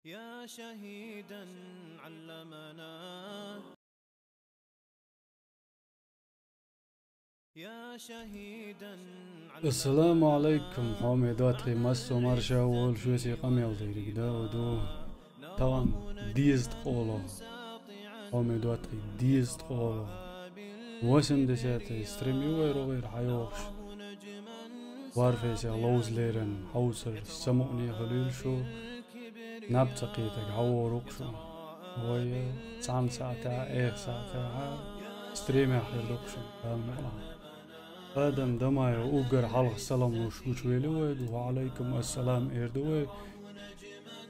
يا شهيدا علمنا يا شهيدا السلام عليكم حامي دواتري مسو مرشا وول شوسي قميل ديري داودو طبعا ديزت قولو حامي دواتري ديزت قولو واسم دساتي ستريمي ويرو غير حيوش وارفيسي لوز ليرن حوسر سموني غليل شو نبتقيتك عوروك شو ويا تسعن ساعتا ايه ساعتا ستريمي اخير دوكشو بالمقلع آدم دماي وقر حلق السلام وش ويلويد وعليكم السلام إردوي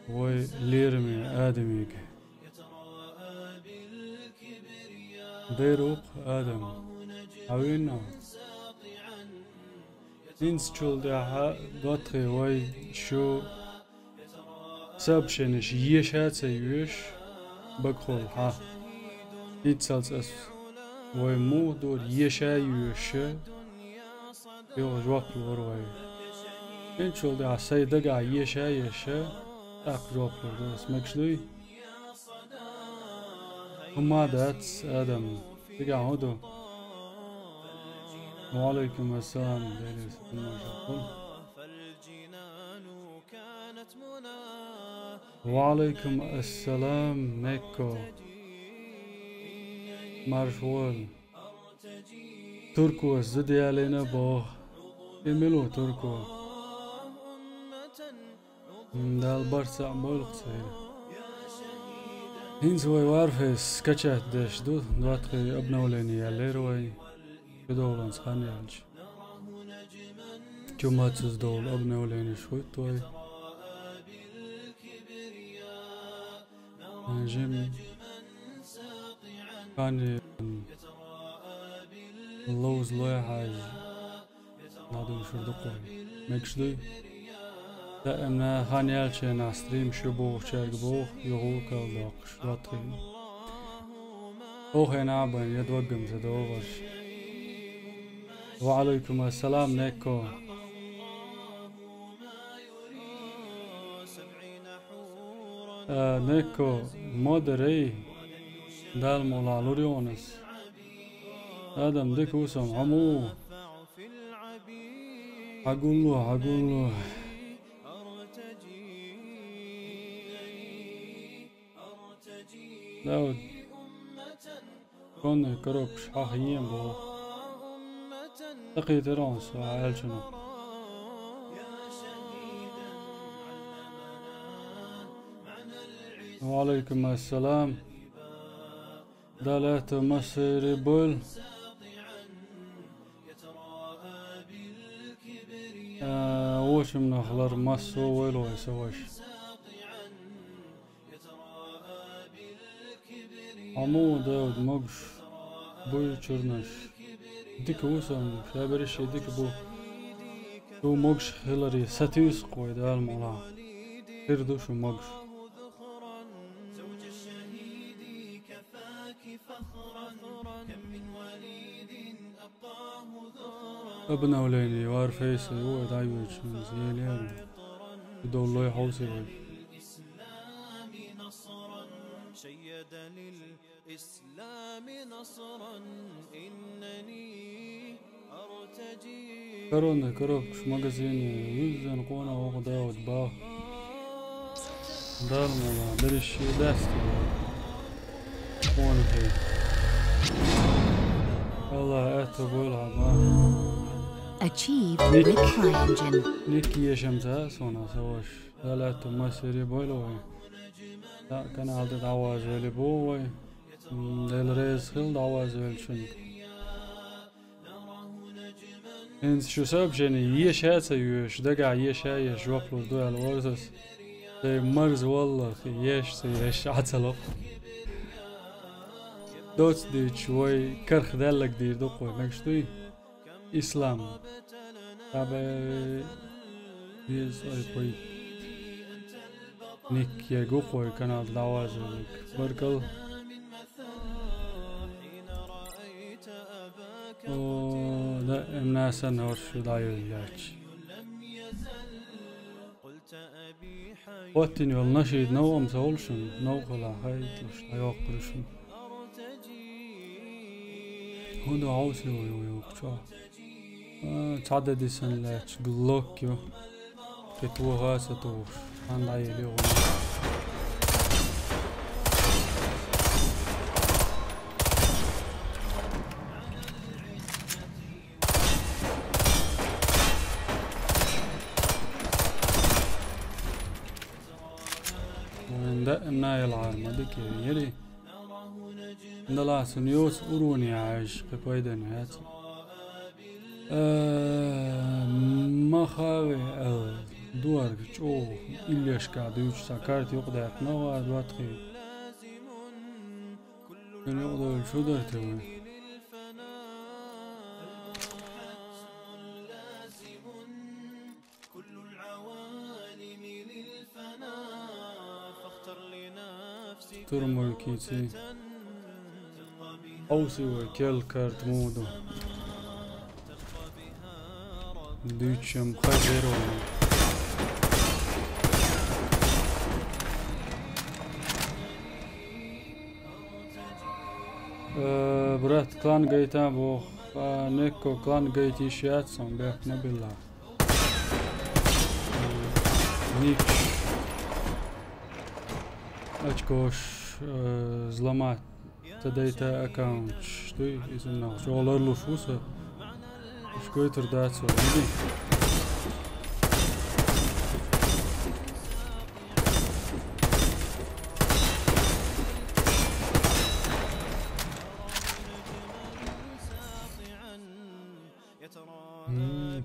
وليرمي آدميك ديروق آدم عوينا إنسشول دا دوتري شو سابشنش يشات سيوش بقول ها إتسالس أس مو دور يشا يوش يو جواب الوروي إن شاء الله سيدك يشا أك جواب الوروي اسمك شلوي هما دات آدم تقع هدو وعليكم السلام ديلي وعليكم السلام ميكو مارشوال تركو الزدي علينا بوخ إملو تركو دال برسع مولق سير هين سوي وارفس كچات دش دواتخي ابنوليني ياليروي كدولان سخاني يالج كماتسوز دول ابنوليني شويتوي جيم كاني اللوز لوي حاج نادو شردقوي مكشدوي دائما خانيال شينا ستريم شبوخ شارقبوخ يغوك الدوق شواطري اوخي نعبن يدوقم زدوغش وعليكم السلام نيكو نيكو مودري دال مولا لوريونس آدم ديك وسم عمو عقول له داود كون كروكش حاخيين بو تقي ترانس وعيال شنو وعليكم السلام دالات مصيري بول وش من أخلر مصو ويلو يسويش عمو داود مقش بوي چرنش ديك وسم شابرش ديك بو مقش خلري ستيوس قوي دال مولا هردوش مقش ابن أوليني وارفيسي هو دايوش من زيلين يدو الله يحوسي بي شيد للإسلام نصرا إنني أرتجي كرونا كروكش مغازيني ويزن قونا وغداود باخ دار مولا درشي داستي قونا هي والله اتبولها باخ Achieve with CryEngine. نيكي يا شمسها سونا سواش لا تمسيري بولوي لا كان عالد دعواز ويلي بوي ديل ريز خل دعواز ويل شن انس شو سبب جني يشات سيوش دقع يش وقلو دوي على الورثس سي مرز والله يش سيش عتلق دوت دي شوي كرخ دالك دير دقوي مكشتوي إسلام تابع بيز أي بوي نيك يقوقوي كان دعوازك بركل لا الناس نور شو دايو ياج قلت أبي حي واتني والنشيد نوم سولشن نوغلا هايتلش هيوقلشن هدو عوسي ويوقشا تعدد سن لاتش قلوكيو كتو غاسة توش عند عيلي غنى دقنا يلعب مدك يلي ندلا سنيوس أروني عايش كويدا نهات ما خاوي دوار جو إليش كادوش سكرت يقدر نوار دواتخي كن يقدر شو درتوي ترمل كيتي أوسي وكل كارت مودو ديتشم خزيرو برات كلان جايتا بو نيكو كلان جايتي شيات سون بيك نبيلا نيكش очкош взломать тадайта аккаунт что из нас жолар лушуса что это даться иди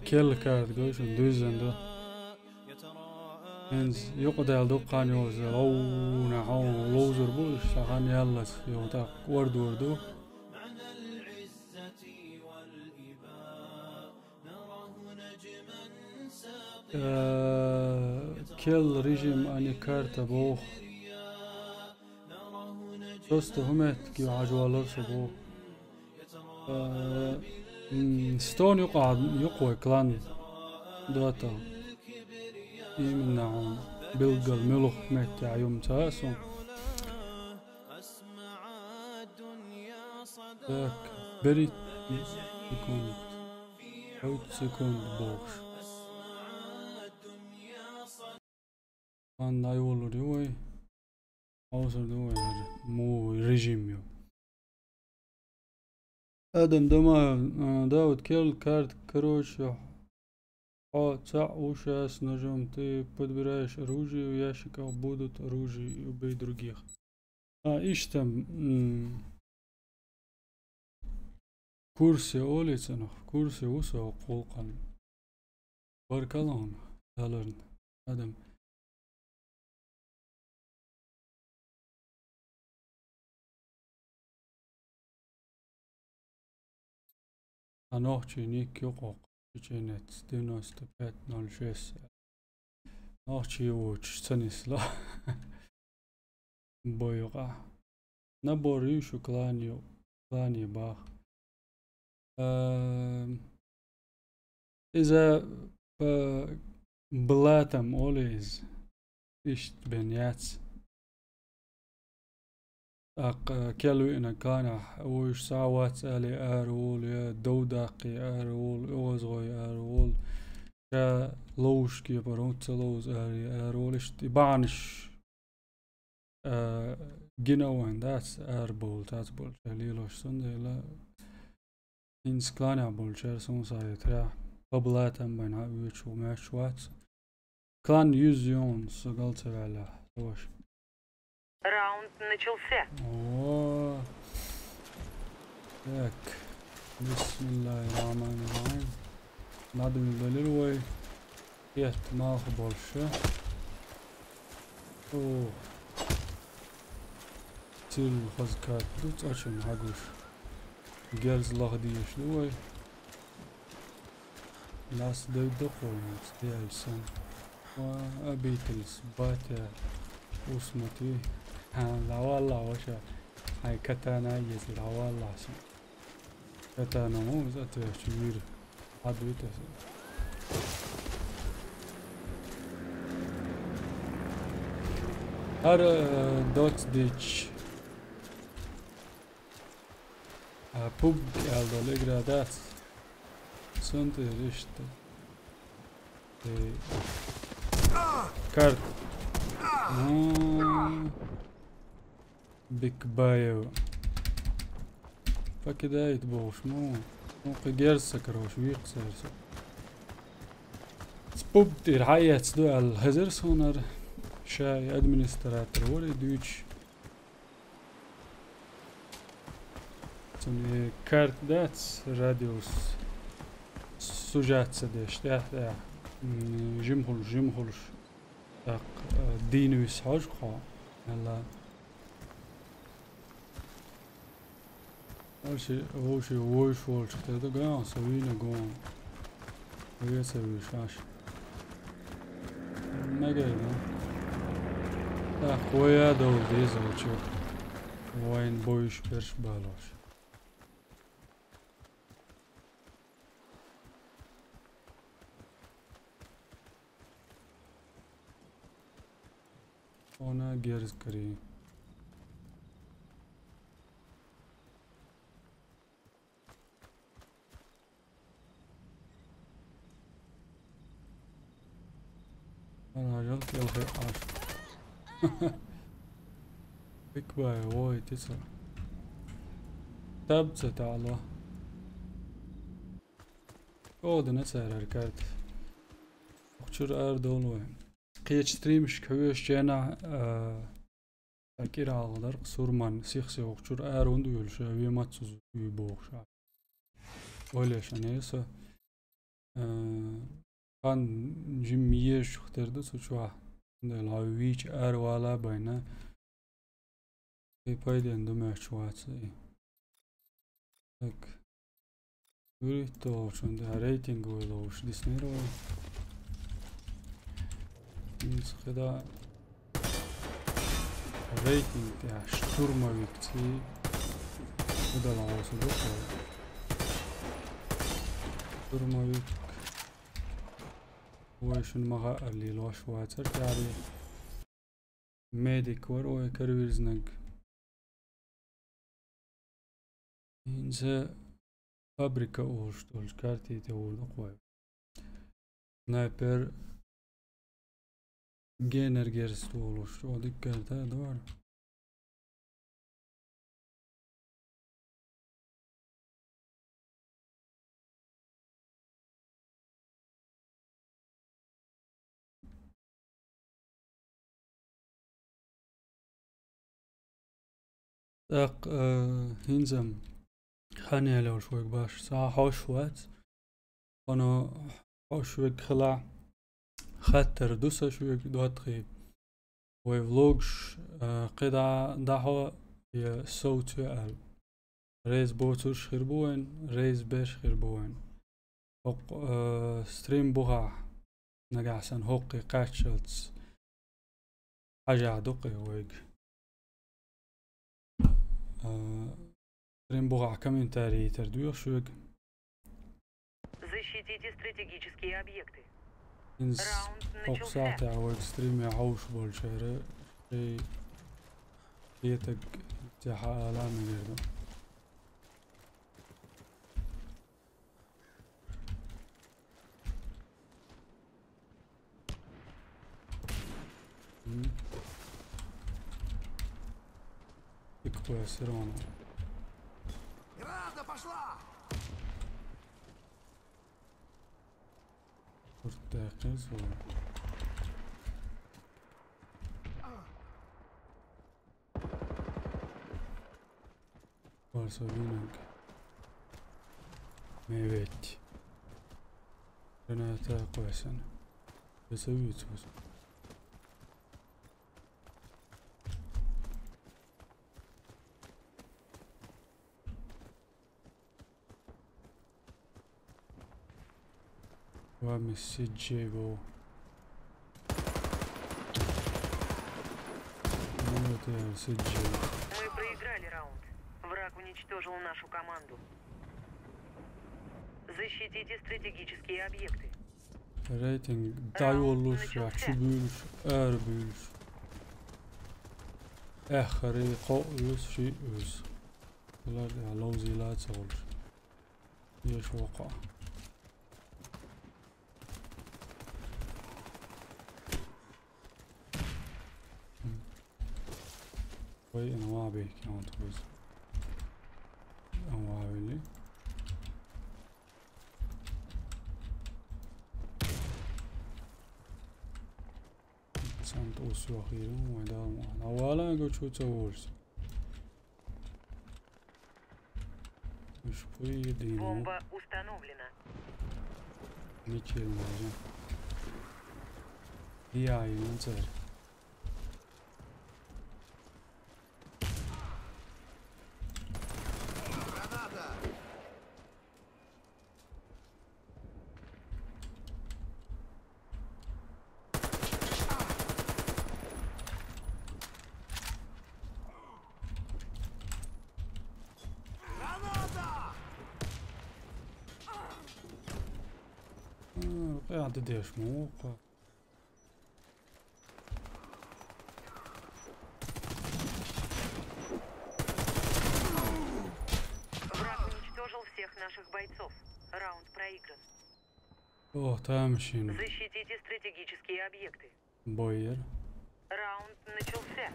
kill card goes and does and إنز يقدر دقان يوزر أو نحاول لوزر بوش سخان يالس يوتاق وردو كل ريجيم أني كارت بوخ دوست همت كي عجوالر سبوخ ستون يقوى كلان دوتا يمنعون بلغل ملوخ متع يوم تاسو ذاك بريت يكون حوت سكوند بوش كان يقولوا دوي أوصل دوي مو ريجيم يو آدم داود كل كارت كروش تاع ушас ножом ты подбираешь оружие в ящиках будут оружие и убей других ищ там курсе олицанах курсе уса оқулқан баркалон таларн адам анохчи ник ёқоқ Чеченец 9506 Норчи уч цанисла бойга набор юшу клани бах إذا بلاتم أوليز إشت بنياتس كلو إن كان وش ساوات على أرول يا دوداقي أرول أوزغي أرول كا لوش كي برونت لوز أرول إشت بانش جنوان داس أربول تاس بول شليلوش سندي لا إنس كلانا بول شر سون سايترا قبلاتم بينها ويشو ماشوات كلان يوزيون سقلت على وش Раунд начался. О, так, бисмиллахир-рахманир-рахим. Надо мне долилой. Нет, мало больше. О, тил хазкат. Тут очень хагуш. Герз лагдиш лой. Нас дают дохойнец, диальсан. Обителс, батя, усмати. لا والله وشا هاي كتانا يزي لا والله شو كتانا مو زات شمير عدويته Her dot ditch pub geldi legradat sunt işte kart big bio فكده يتبوش مو قدير سكروش ويقصر سبوب الحياة تدو الهزر سونر شاي ادمنستراتور وري دوش توني كارت داتس راديوس سوجات سدش ده جمهولش تاق دينوس حاجقا هلا هو شي ووش وولش تدا قاعد سوينا قوم ويسوي شاش ما قايل خويا دول ديزل تشوف وين بويش برش بالاش اونا گیرز کری انا جلت يلغي عاش بكباي واي تسع تبت على اود نسأل الكارت وكتشر اردون وين قيتش تريمش كويش جانا اكيد على سورمان سيخسي وكتشر اروند ويلش ويماتسوز ويبوخش وليش انا يسا كان جميش اخترده سوچوا الهاويش اروالا بينا في بايدي عندو ماشواتي так وريتو شون ده ريتنج ولوش ديسنيرو نس خدا ريتنج تاع شتورمويك تي ودا لاوس دوكو شتورمويك ويشن مغا اللي لوش واتر تاري ميديك ورو كرويرزنك إنسا فابريكا أوش تولش كارتي تولد قوي سنايبر جينر جيرس تولش تولد كارتا دوار داق هنزم خاني لو شوي باش ساعة حوش وات أنا حوش ويك خلع خاطر دوسا شوي دوات خيب ويفلوجش قطع دحو يا صوت يقل ريز بوتوش خربوين ريز بيش خربوين هوق ستريم بوغا نقعسن هوقي قاتشلتس حاجة عدوقي ويك ستريم بوغا комментарии تردوير شوي Защитите стратегические объекты. إنس Раунд هوق начался. ساعتي عويك ستريم يعوش بولشيري شي بيتك تحا آلامي جردو Пикпо сирону. Града пошла! Уртаакын суу. Барсалинанг. Мэвэт. Рената квасан. Бесавит сус. Месседжево. Мы проиграли раунд. Враг уничтожил нашу команду. Защитите стратегические объекты. Рейтинг дай olmuş ya, çubuymuş, erbüymüş. آخر قوس شيء أوس ولا لوزي لا تقول يش وقع وي أنا ما أبيك يا تقول أنا أبيلي سانت أوسو أخيرا ويدام أولا قلت شو تقولش مش بيدينه Бомба установлена. نيكيل ماجا هي عينين سهل قاعد ديش موقع Враг уничтожил всех наших бойцов. Раунд проигран. اوه تامشين Защитите стратегические объекты. بوير Раунд начался.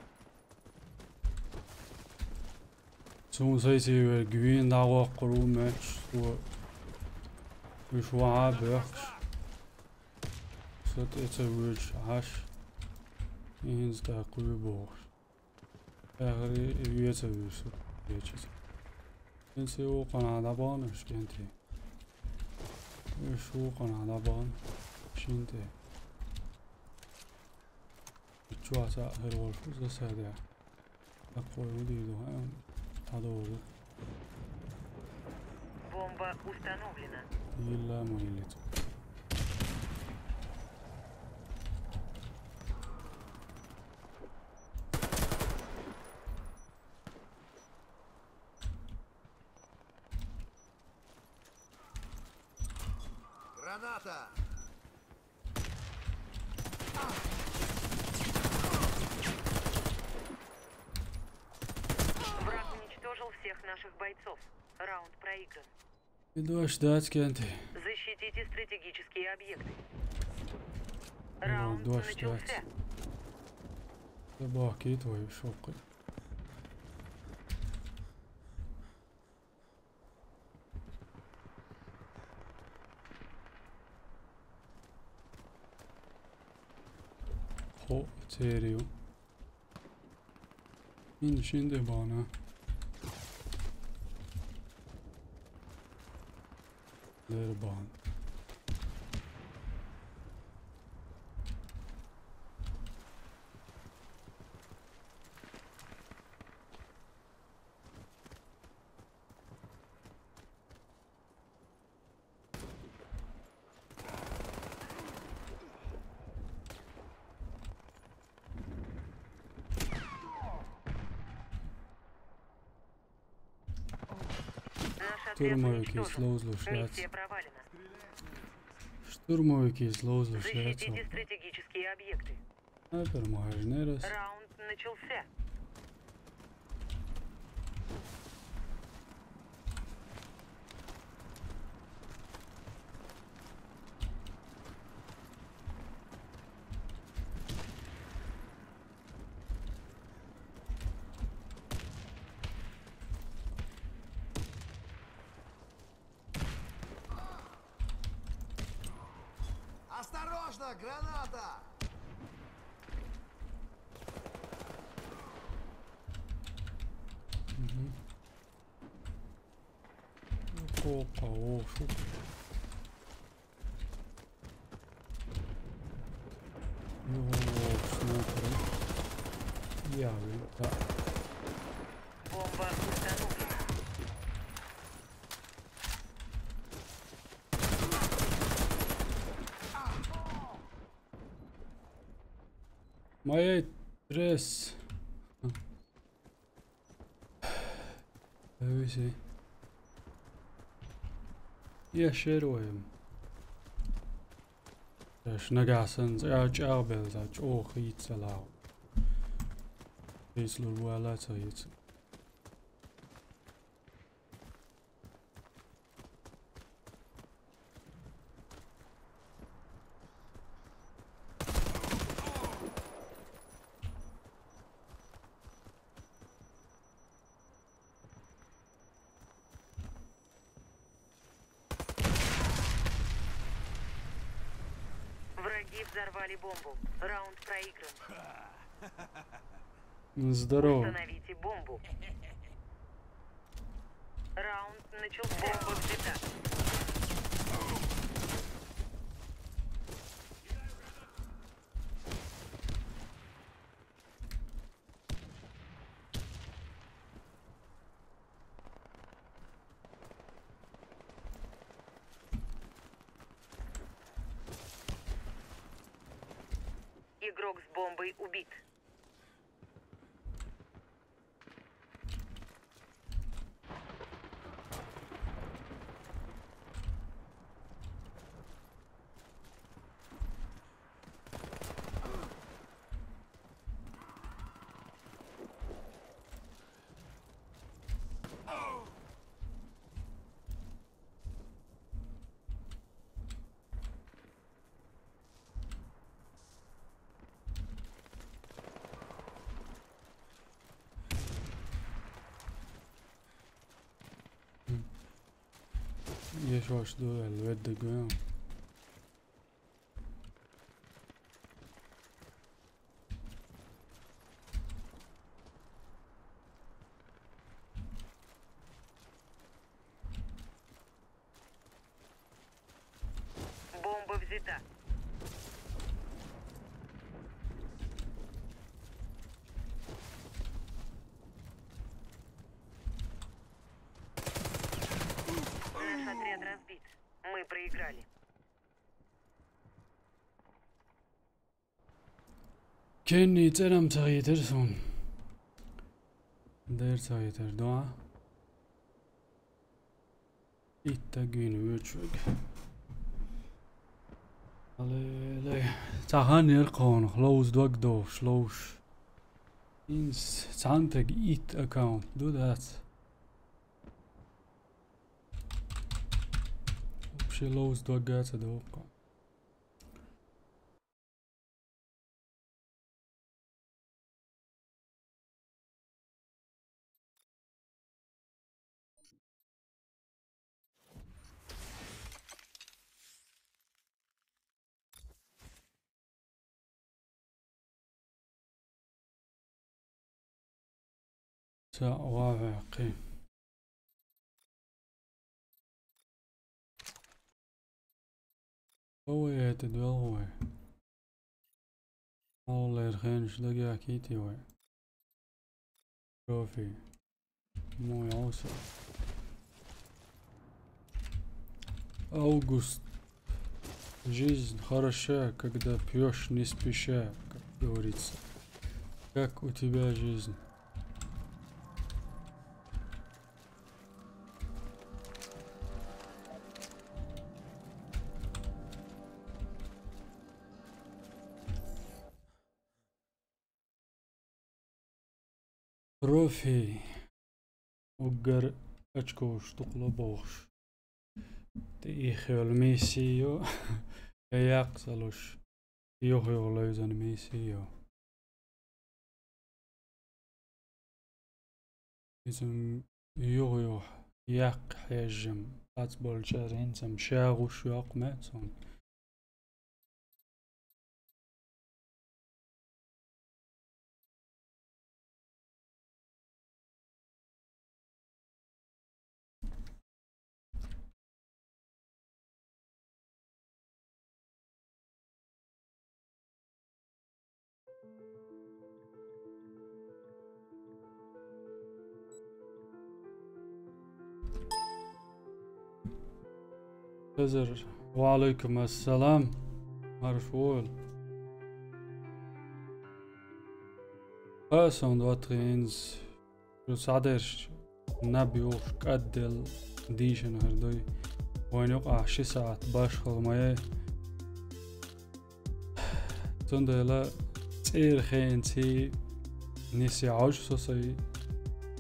سون سيسي جوين دعوة قرو ماتش وشو عابخش ست اتسويج عش ينز دا قوي بوغش اغري يتسويج يجيز ينسي وقنا دابانش كنتي وشو قنا دابان شينتي جواسا غير والفوز سادع أقوى وديدو هاي هذول Бомба установлена. يلا مولد Граната! Враг уничтожил всех наших бойцов. Раунд проигран. بدو اشدات كنتي Защитите стратегические объекты. Ну, Раунд дождь, начался. باكي توي شوقي خو تيريو مين شيندي بانا ليربان Наш отряд Штурмовики уничтожен. злоузлушляться. Миссия провалена. Штурмовики злоузлушляться. Защитите стратегические объекты. Снайпер мажнерас. Раунд начался. Осторожно, граната! فوق وشوف يوه سنايبر يا لا Бомба установлена. ما دريس هويسي يا شيرويم اش نقاسن زي اقبل زاج او خيت سلاو يسلو الوالات سيت Враги взорвали бомбу. Раунд проигран. здорово. Установите бомбу. Раунд начался. Бомба взята. Игрок с бомбой убит. يشوش دو الود قوام Бомба взята. Наш отряд разбит. Мы проиграли. كأني ترم تغيترسون دير تغيتر دعا إتاقين ويتشوك علي تعاني القون خلوز دوك دو شلوش إنس تعنتك إيت أكاونت do that بشي لوز دوك جاتا دوقع واقعي هو يتدول هو الله يرخينش دقي أكيتي هو شوفي مو يعوصر أوغوست жизнь хороша, когда пьешь не спеша, как говорится. Как у тебя жизнь? Профи угар очкош туклобош تيخيل ميسيو يقصلوش يوهيو ليزن ميسيو إذن يوهيو يق حجم أتبول شارين سم شاغوش يق ماتون خزر وعليكم السلام مرفول قاسم دواترينز جو سعدرش نبيوش قدل ديشن هردوي وين يقع شي ساعة باشخل مايه تندلا تير خين تي نسي عوش صوصي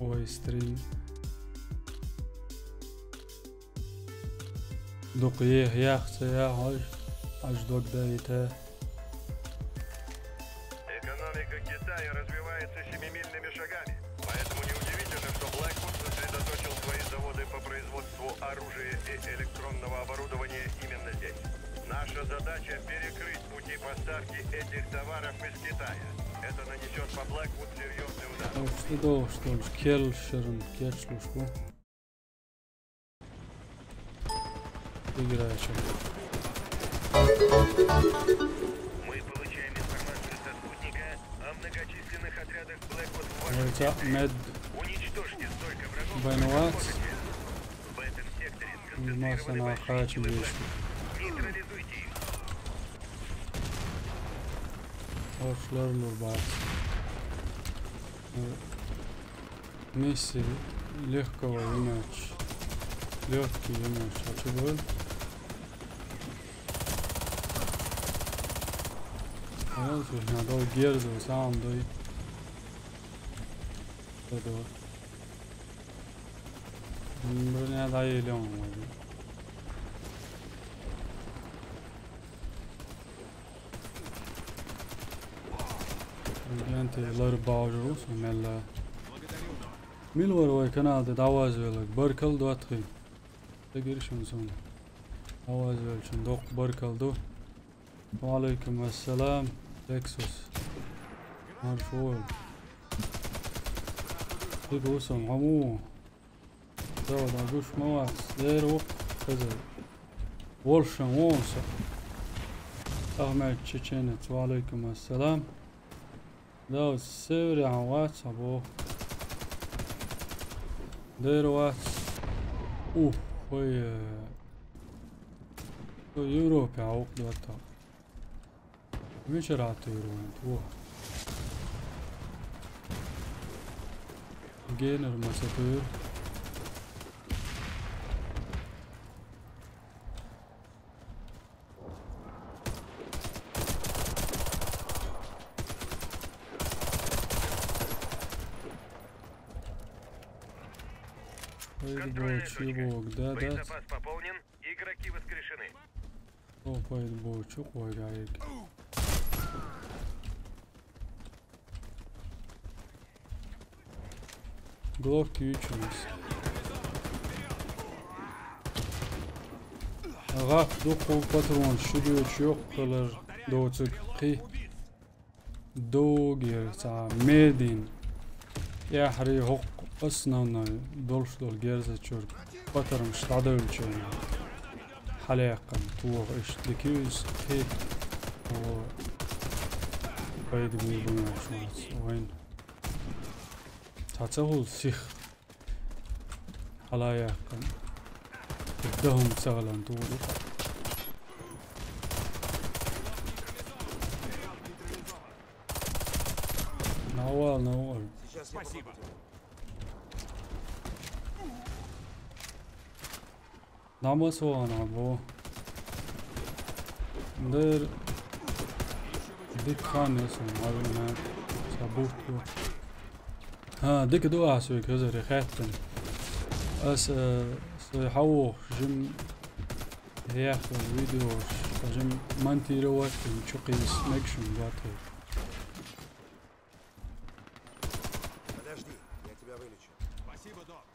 هو ستريم دوقيه ياخت يا عوش دوق دايته. Экономика Китая развивается семимильными шагами, поэтому неудивительно, что Blackwood сосредоточил свои заводы по производству оружия и электронного оборудования именно здесь. Наша задача — перекрыть пути поставки этих товаров из Китая. Это нанесет по Blackwood серьезный удар. Что Кельшерн Кечлушку. Играешь. Мы получаем информацию со спутника о многочисленных отрядах Blackwood в Вольца Мед Уничтожьте столько врагов, Байнуац. в этом секторе Масана сконцентрированы большие Хачи силы Близко. Blackwood. Нейтрализуйте их. Hoşlar Nurbat. Миссия легкого иначе. Легкий иначе. А чего? Надо герду сам дой. Броня дай лём. انت الاربعة جروس وملا ميلور وي كنال دعواز ولك بركل دو اتخي تقير شنسون دعواز ولك شندوق بركل دو وعليكم السلام تكسوس مرفول تقوسم عمو دو دعوش مواس دير وق خزر ولشن وونسا أحمد تشينت وعليكم السلام ده السوري عن واتساب دير واتس وي يوروبي عوق دوتا مش راتو يروان جينر مساتور Боезапас пополнен, игроки воскрешены. Опает бочок, ой, гаек. Головки учились. Ага, духу патрон, шудио чок, колор, доцик, хи. Догер, са, медин. Я хри хок. أصلاً دولش دول جيرزة شور بطر مش تعدل شيء حلاقا توه إيش لكيوز هيك و بعيد من بنا شمس وين تعتقل سيخ حلاقا بدهم سغلا طولي نوال Намасо она бо дер дикханес мавна сабуту дик дуа سوي كذا خاتم اس سيحو جم ياخذ فيديو جم مانتي روات شقيس نكشن باتي Подожди, я тебя вылечу. Спасибо, док.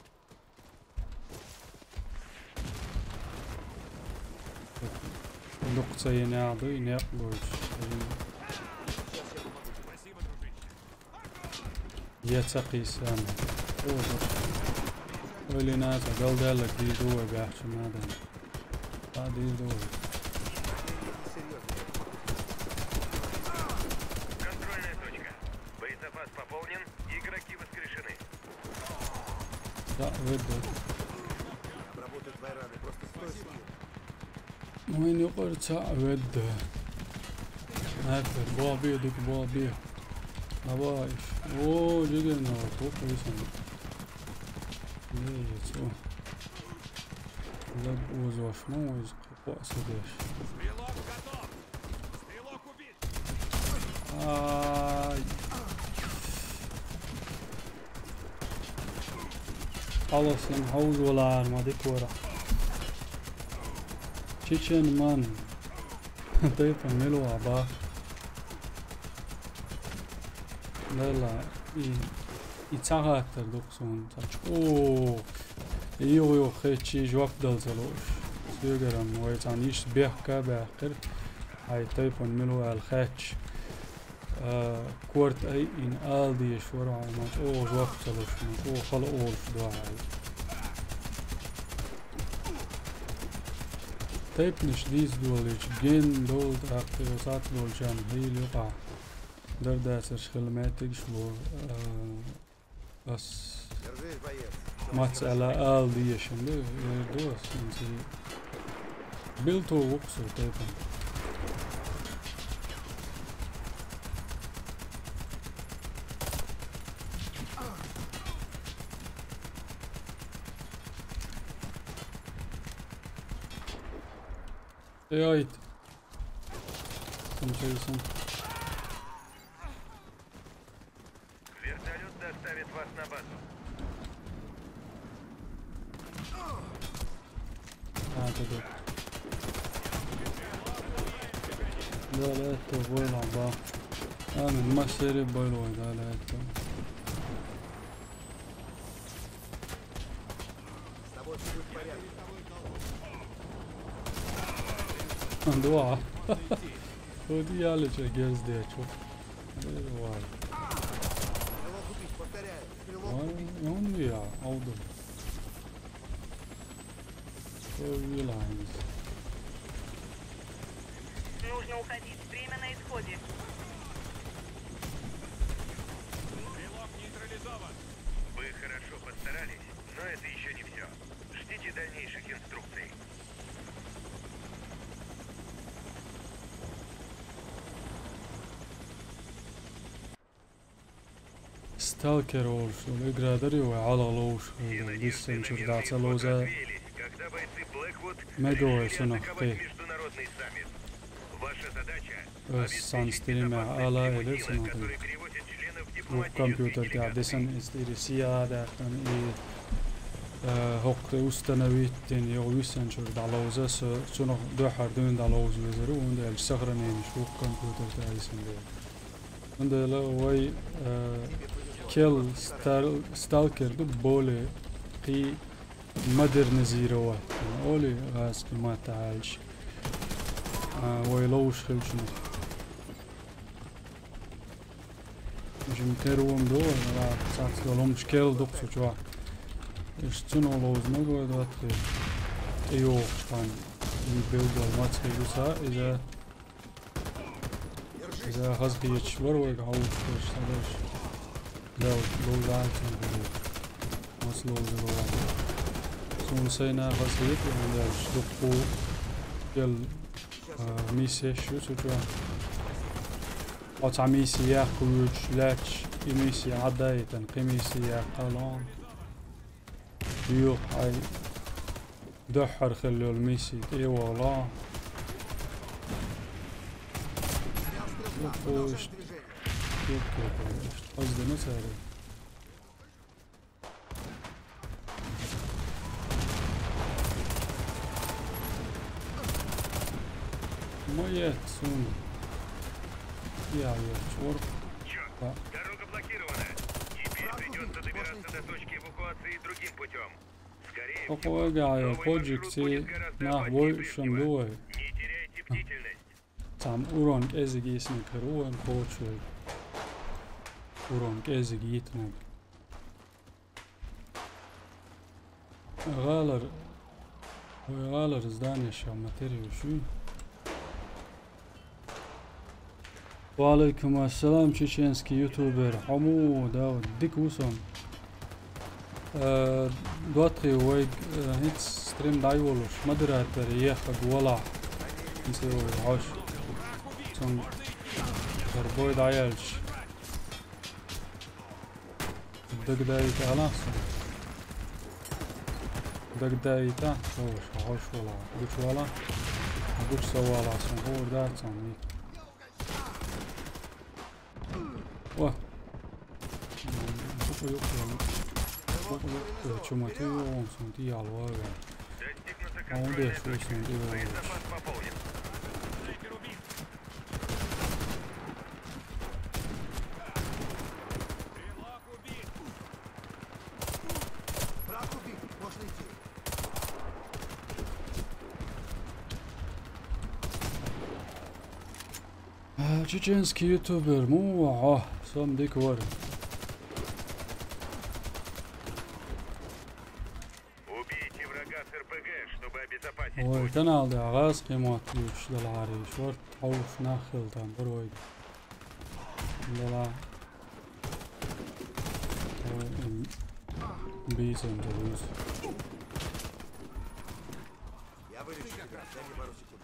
نقطة ينادي نقول Спасибо, дружище. يتقي سامي ولي ناس قال دالك دي دوا بيحش ماذا دي دوا Контрольная точка. Боезапас пополнен, игроки воскрешены. لا بده Обработай твои раны, просто стой себе. وين يقول تاع بده هاكر بابي بابي نبايش اوه جيجنا فوق يسمى ليه سو لا وزوش مو وز قوس ديش Стрелок готов. Стрелок убит. آي Alasın havuz olarmadık ora. Çiçen man. Tayfan melo aba. Lala i цагаатар доксон тач оо иё хэчи жок далзалош сёгэрам ойцан иш бехка бахтер ай тайфан мelo al хач كورت اي ان الدي شورا ما او جوك تلوش او خل اول دواعي تايبنش ديز دوليش جين دول تاكتي وسات دول جان هي لقا درداسر خلماتك شلو بس Держись, боец. ماتس على الدي شنو دوس انتي بيلتو وقصو تايبن Стоять. Интересно. Вертолет доставит вас на базу. Тут. Да, это война, да. من مسيري بيلوي ده لقيته. С тобой все будет в порядке. Dua. ودي على جاز دي اشوف. واي. Стрелок убить, повторяю. Стрелок убить. يوم يا أوضل. Вилайнс. Нужно уходить. Время на исходе. Вы хорошо постарались, но это еще не все. Ждите дальнейших инструкций. Stalker olsun, иградарю على لوش. Лисен чурдаца лоза. Когда бойцы Blackwood Мегой решили сунах атаковать ты. международный саммит. Ваша задача Сан стримя على إلسنا который طيب. перевозит членов والكمبيوتر дипломатических تاع ديسن استيري سيادة كان هوق استنويتين يغويسن شو دالوزا سنو دوحر دون دالوز وزرو وند السخرنين شو كمبيوتر تاع ديسن ده وند لا وي كيل ستالكر دو بولي قي مدرنزيروات اولي غاز ما تعالش ويلوش خلشنو مش مكروم دول لا ساعات لهم شكل دقسو جوا اشتنو لوز نقول داتخي ايوه كان يبيلد الماتخي بسا اذا خزقي يتشور ويقعوش ويشتغلش لوز عالتين هدو ماس لوز الواد سون سينا خزقي يتعندش دقو يل ميسي شو سجوا أطعميسي ياكوج لاتش إميسي عدايتن قميسي ياقلون يوق أي دحر خلو الميسي إي والله وش قصدي مساري مويت سون يا شورب Дорога блокирована. Теперь придется добираться до точки эвакуации другим путем. Скорее всего, أقوى новый بروجكتي маршрут будет гораздо نحوي опаснее شندوي прежнего. Не теряйте бдительность. تام أوران كأزجي اسمه كروان كوتشوي أوران كأزجي يتنب غالر زداني شو ماتيريو شو وعليكم السلام تشيشينسكي يوتيوبر حمو داود ديك وسام دواتري ويج هيت ستريم دايولوش مدراتر يخق ولا نسوي عاش سون بربوي دايلش دق دايتا لاسن دق دايتا وش عاش ولا بوش ولا بوش سوالا سون هو دات سون واه Чему ты он сон диалог. Достигнуто А он контрольная дальше точка. сон диалог. Боезапас пополнен. Враг убит. Можно идти. Чеченский ютубер, сам диквар. Убейте врага с РПГ, чтобы обезопасить هو путь. القناة ده غاز قيمات يوش دلعاري شورت حوش ناخل تان برويد دلع بيسن دلوز Я вылечу тебя. Дай мне пару секунд.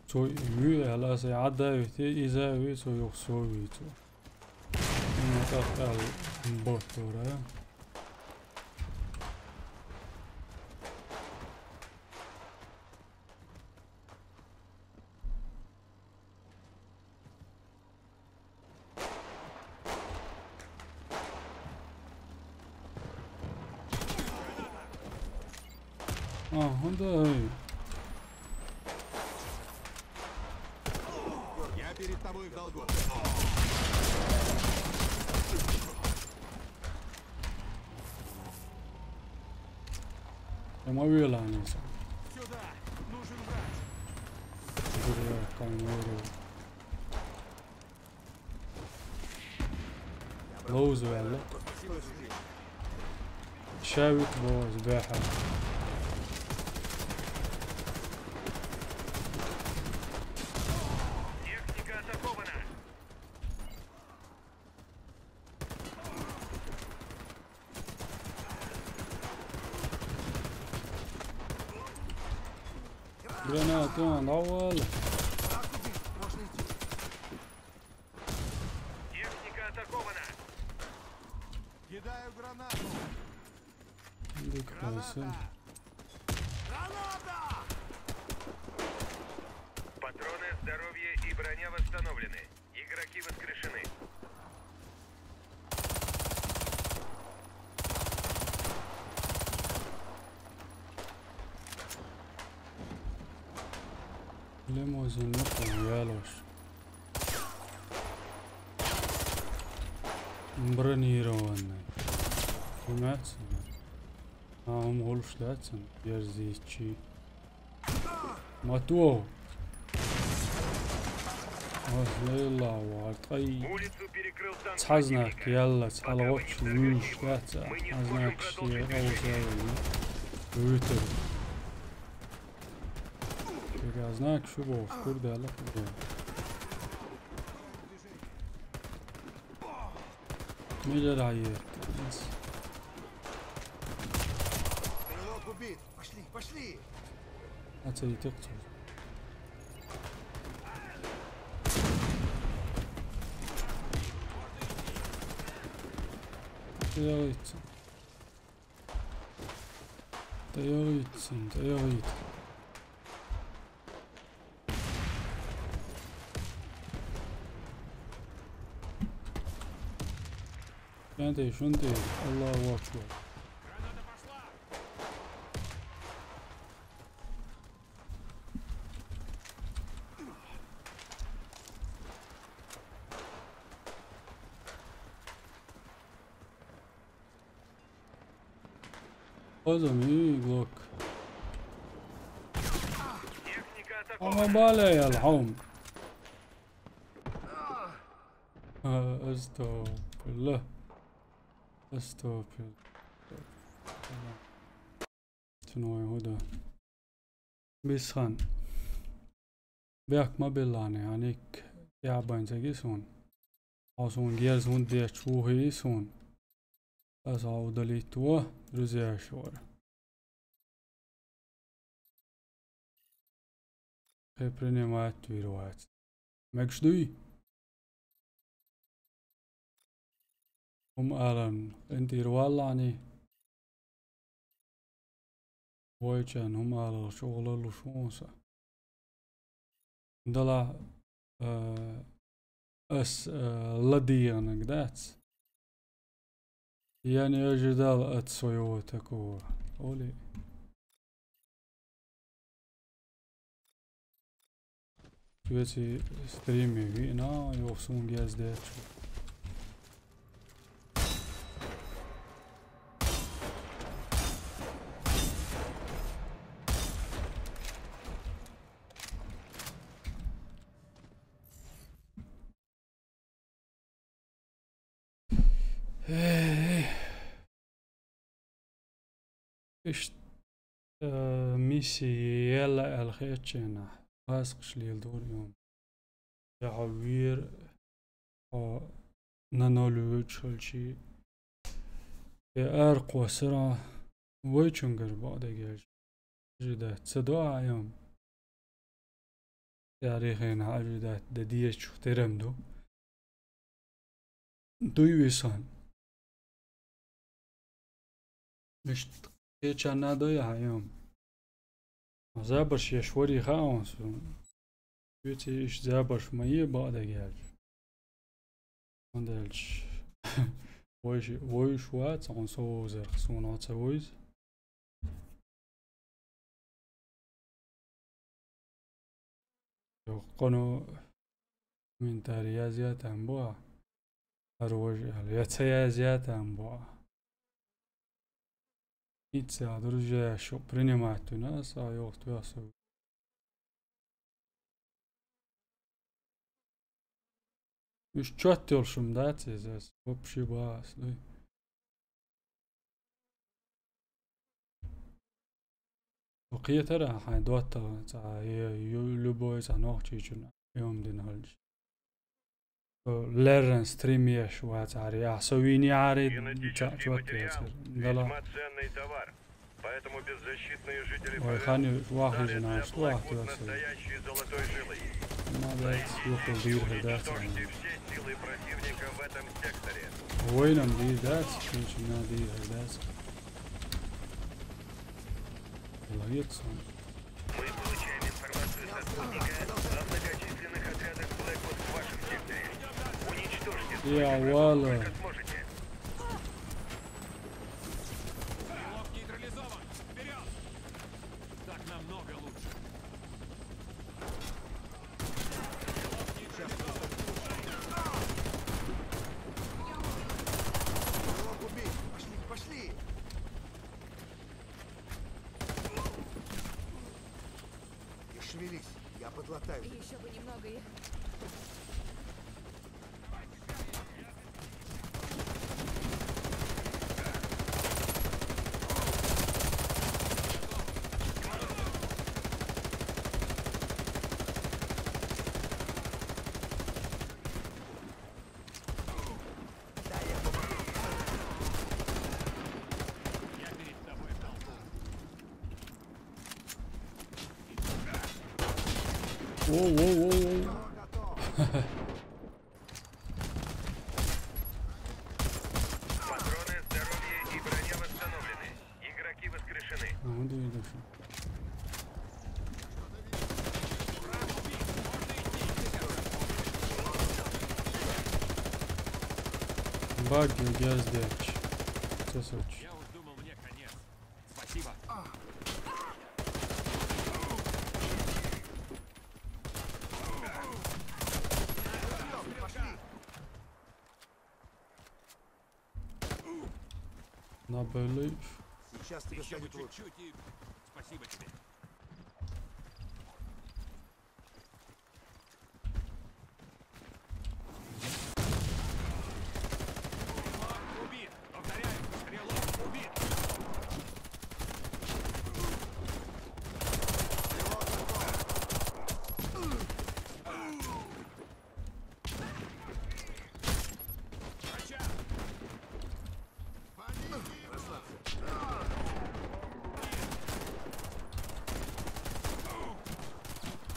سو يوي هلا سيعدى يوتي إذا يوي سو يخسو يويتو نتاقل بوتورا هذا Я перед тобой в долгу. ما بيلعني صح Сюда. Нужен врач. يقول كان يورو لوز ولا Просто сила жизни. شاوت بوز باحة Техника атакована. جراناتون أول Враг убит. Можно идти. Техника атакована. Кидаю гранату. عندك حسن Граната! Патроны, здоровье и броня восстановлены. Игроки воскрешены. ليموزين نقل يالوش مبرنيرون سمعتسن هم غلوش داتسن يرزيتشي ماتو الله وعطي Улицу перекрыл танк تحزنك противника. يلا Пока تحلغوش вы не ويوش взорвете его, داتسا мы не تحزنك сможем شي продолжить движение. روزاوي ويتر Знак شو بو سكور ده لك ميجر عيط Стрелок убит. Пошли, пошли. هتسوي تقتل طياريت كانت شنطي الله أكبر قدمي جلوك Техника أما атакована. بالي يا الحوم استغفر الله استغفر الله شنو هذا بيسخن بياك ما بيلاني هانيك يابان تجيسون أصون جيرزون دي تشوهيسون أصعود لي توه رزيا شور خبرني ما تويروات مكشدوي ألان انتي روالاني ويجان ألان شغل لشونسا دلا لديانك داتس Я не ожидал от своего такого. Оли. Эти стримы вина, его в сумке я сделаю. إيش ميسي يلا الخير شينا غاسقش لي الدور يوم يا حوير أو نانولو تشلشي يا أرقو سرا ويشنجر بعد جالش جدا تصدوا يوم تاريخين حاجة دديش شو ترمدو دويسان مش كان نادويا يوم زابرش يشوري خاونس بيتي إيش زابرش مايه بعد جالش عندلش ويش وات عن صوزر خصونا تسويز قنو من تاريازيات أنبوع أروج يتسيازيات أنبوع إتسا درجة شو برينيمات ناس يوقت ياسو مش تشتل شم داتي زاس وبشي باس دوي وقية ترى حين دوتا تا يلوبويز عنوخ تيجونا يوم دين هالج لرن ستريميش واتعري أحسويني عاري جوات ياسر весьма ценный товар. Поэтому беззащитные жители ويخاني واحد стали جناش для واحد Blackwood ياسر настоящей золотой жилой. ما بيت يوخل دير هداسة Уничтожьте все силы противника в этом секторе. وينم دير داسة كنشنا دير هداسة والله يتصن Мы получаем информацию со спутника о многочисленных отрядах Blackwood в вашем секторе. Уничтожьте يا столько والله врагов, как сможете. Стрелок убить! Пошли, пошли! Не шевелись, я подлатаю. Еще бы немного и... Воу-воу-воу-воу. Патроны, здоровье и броня восстановлены. Игроки воскрешены. Буду видеть. Баги я сделать. Сосочь. Я уж думал, мне конец. Спасибо. Набелыш. Сейчас тебе Еще бы станет лучше. чуть-чуть и... Спасибо тебе. Убит! Повторяю, стрелок убит! Врача!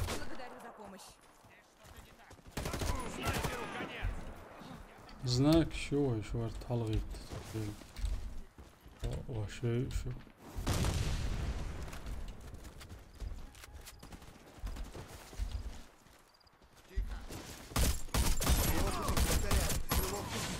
Благодарю за помощь. Снайперу конец! Знак شو ارتحلغيت شو Повторяю, стрелок убить.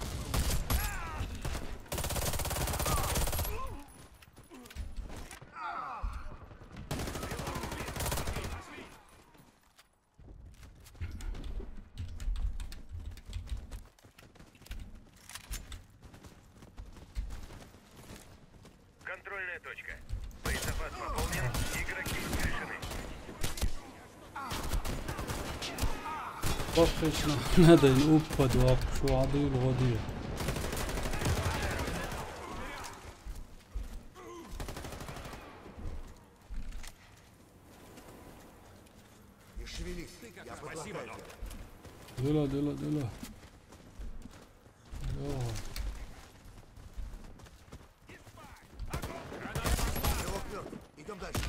Контрольная точка. Боезапас пополнен. Игроки решены. طفشنا ندى نقبض وشو عضيل غضير Не шевелись, я Спасибо, подлагаю. دلا دلا دلا Стрелок мертв. Идем дальше.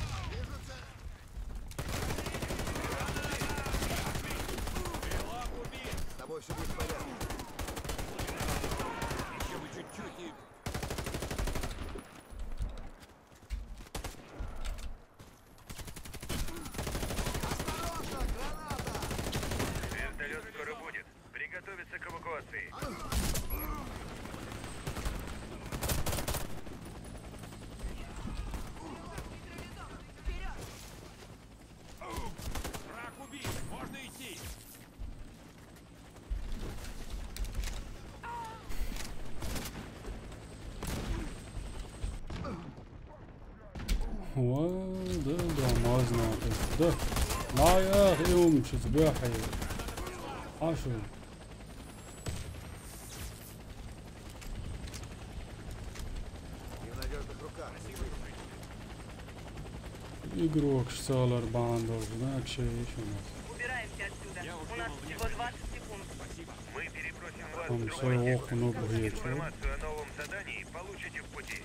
С тобой все будет в порядке. Еще бы чуть-чуть и... Вертолет скоро будет. Приготовиться к эвакуации. Враг убит! Можно идти! ده ما знаю ده لا يا اخي يوم شو سباحي عاشو Не в надежных руках. игрок шталар бандор знаешь что еще нас Убираемся отсюда. У нас всего 20 секунд. Мы перебросим вас там в другой свой сектор. оху ногу есть Информацию о новом задании получите в пути.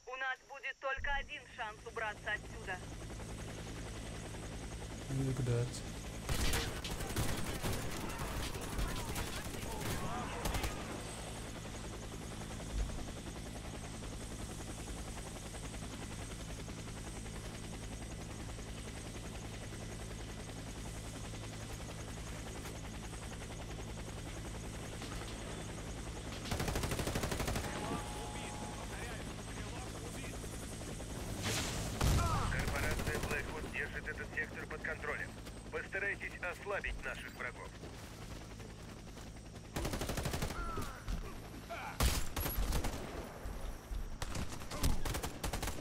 У нас будет только один шанс убраться отсюда. ликвидация Корпорация Blackwood держит этот сектор под контролем. Постарайтесь ослабить наших врагов.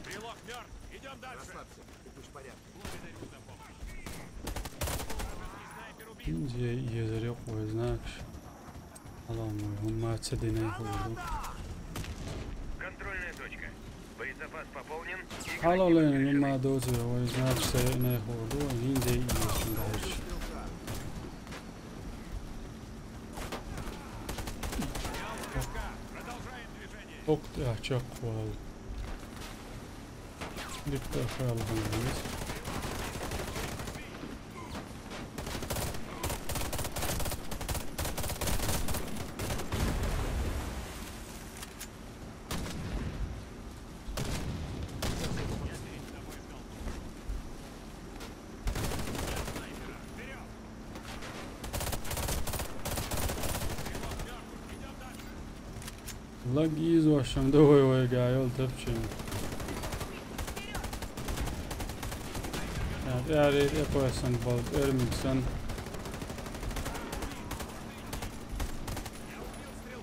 Стрелок мертв! Идем дальше! Расслабься, ты будешь в порядке. Благодарю за помощь. Снайпер убит! India يزرق ويزناكش اللهم هم تسدينا يقولوا Контрольная точка. Боезапас пополнен. حالا لين ما دوزي ويزناكش سيئنا يقولوا India يزناكش Продолжаем движение! وقت احشق وال دكتور خيال الهندس Lagiz başım da oy gayol tepçim. Ja, det är på sen på Örmingsen.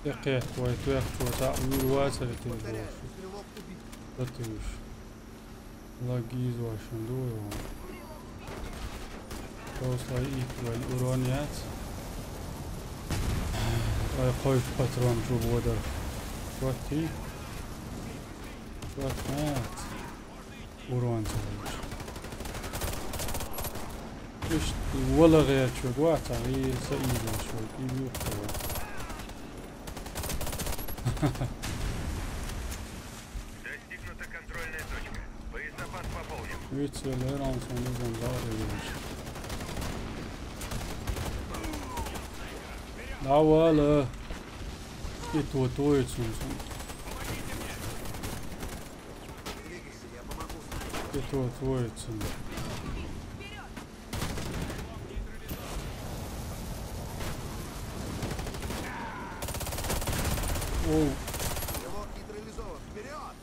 دقيق ويتوقف وتعمل واسع Повторяю, تلبوش стрелок убит. تتوش لاجيز واشن دوي توصل ايكوال اورانيات اي خايف باترون شو بودر شوتي شوت مات اوران سويش ايش ولا غير شو قواتا هي سئيلة شوي يبيوخوا Достигнута контрольная точка. Боезапас пополнен. Ytterligare de som liksom dör. Да, вала. И то и цун. Двигайся, я помогу. И то и цун. Оу. Стрелок нейтрализован. Вперед!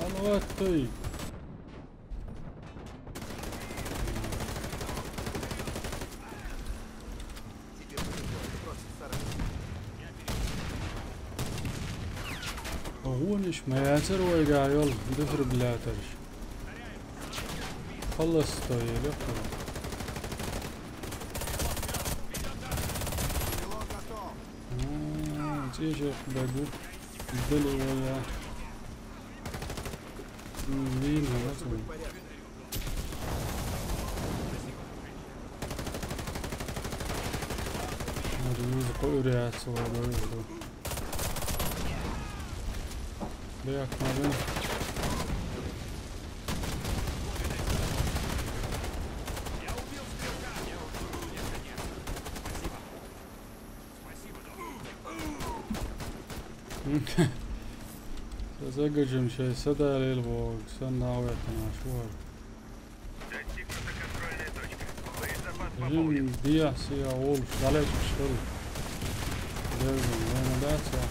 Алваттой. Тебе повезло, это просто старание. غونش ما ياسر ويقع يلا دفر بلاترش خلص طيب يقرأ Крыло готов. تيجي بقول الدلو ويا مين هذا В порядке. هذا قوري سوى دولو بياك ما بين Я убил стрелка. Я убил нет. Спасибо. Спасибо, док. تزوجهم شيء سدا للبوق سنة ويتنا شوار Достигнута контрольная точка. Боезапас пополнен. جيم ديا سيا وولف عليك شغل لازم وين داسا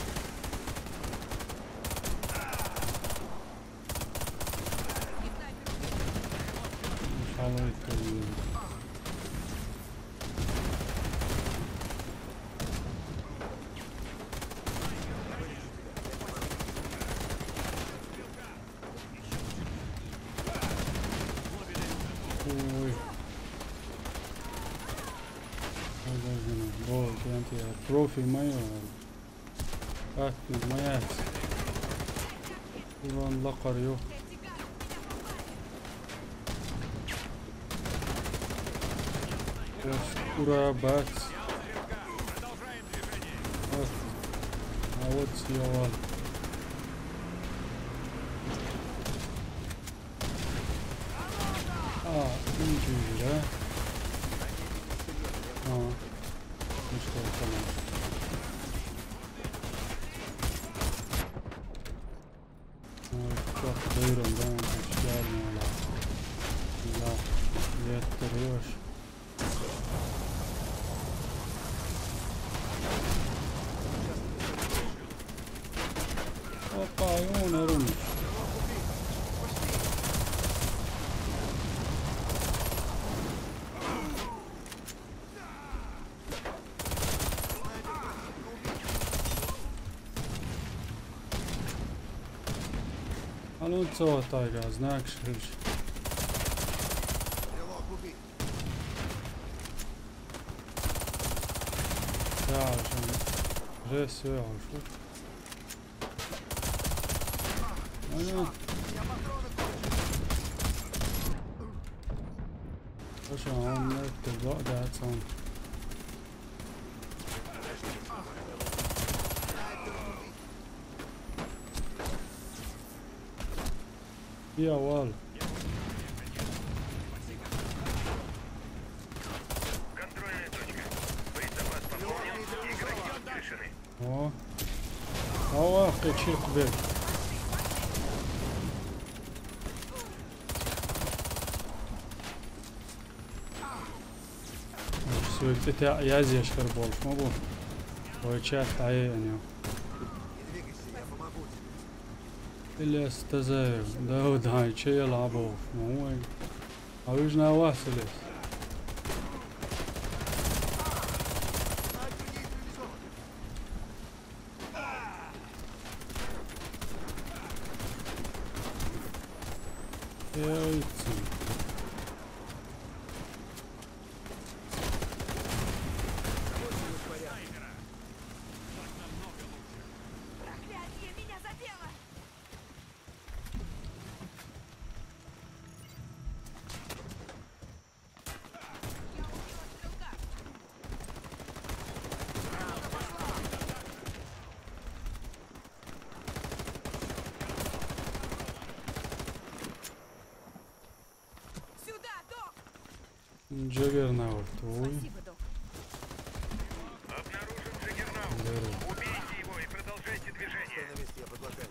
مش عملت Ой. هذا هنا جولد انت تروفي مايو اكمل مايات يبان لقر يو كورا بات Продолжаем движение. вот سيوال انجي لا مش تمام çok duyurum ben hiç gelmiyorlar la yettiriyor hoppa yunarım Alonso Tayga, znak ширше. Стрелок убит. Ja, вже все, що? Ага. Я патроны кончил. Що он не тибається он. Я вал. Контрольная точка. Боезапас пополнен. Игроки решены. О. Ава, качир бек. Все, это я здесь шербол, могу. Ой, чат, يعني. Не двигайся, я помогу тебе. اللي استزايد داود هاي شي يلعبوا مو هيك عاوزنا واصل Снайпер нейтрализован. يا Кончилось в порядке. Проклятие, меня задело! Я убила стрелка! Сюда, док! Джаггернаут, ой. Спасибо, док. Обнаружен Джаггернаут. Убейте его и продолжайте Стой движение. на месте, я предлагаю.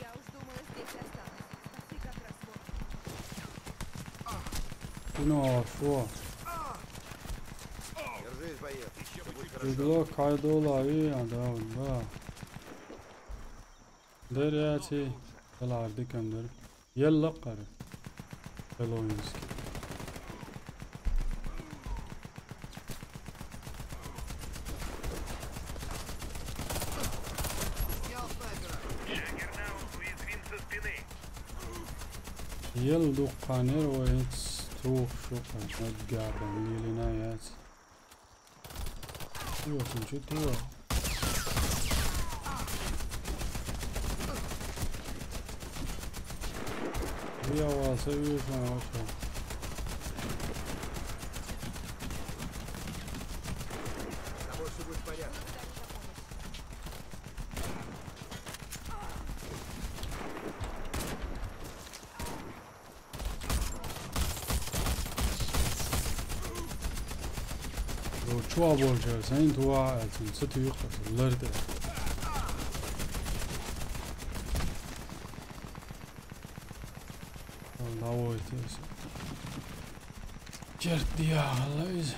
Я уж думала, здесь останусь. А ты как раз вот. Ну, шо? Держись, боец. Все будет хорошо. Пригло кайдола и да. Деряти. طلع ديكندر يلا قرر بلونسكي Джаггернаут уязвим со спины. يلا دوقانير وينس تروح شوقا نتقارب من العنايات يوصل شو تروح يا واسع يوصل واسع С тобой все будет в порядке. لو تشوا بولجر زين توا ستي يقص اللرد والله ويتيس جرت يا الله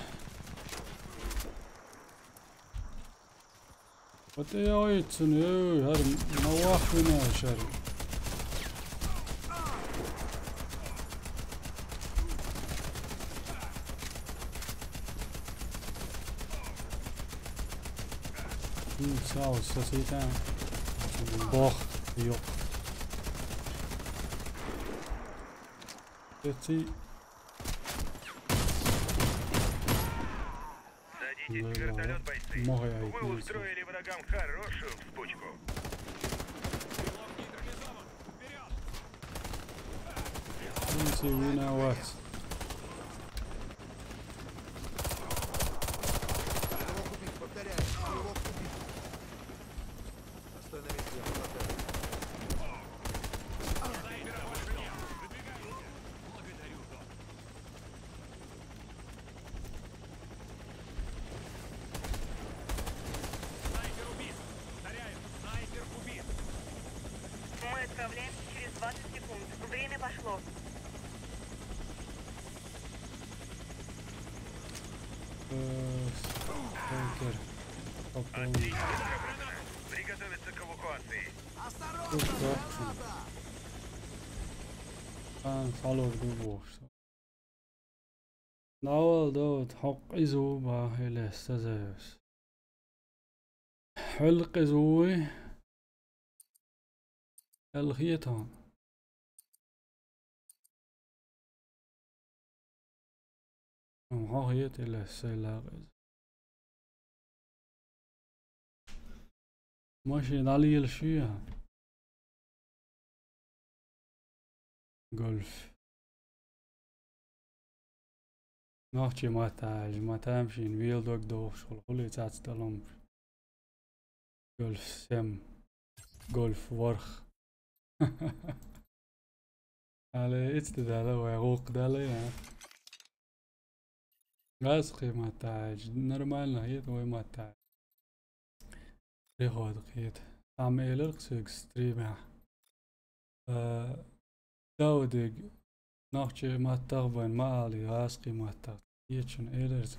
وتي اويتسن هر نواخنا شر Saus, das sieht er. Boah, jo. Jetzt Садитесь в вертолет, бойцы. Вы устроили врагам хорошую вспучку. Let's see, we know what. Его купить, повторяю, его купить. Стой на месте, я хватаю. Снайпер убит. Повторяю, снайпер убит. Мы отправляемся через 20 секунд. Время пошло. Снайпер. Пополнить. Приготовиться к эвакуации. Follow the box. Now دوت حق إزوبة إلى استزايس حلق إزوي الخيطان وحقيت إلى السلاغ ماشي دالي الشيء golf ناخذ ما تمشي ويل دوك دوف شغل كله تعتلم golf سم golf ورخ على اتداله ويغوق داله غاسقي ما تاج نورمال هي تو ما تاج ريخود قيت عمل القسق ستريمه داودق ناخذ ما تغبن ما علي غاسقي ما تاج يچن ايلرز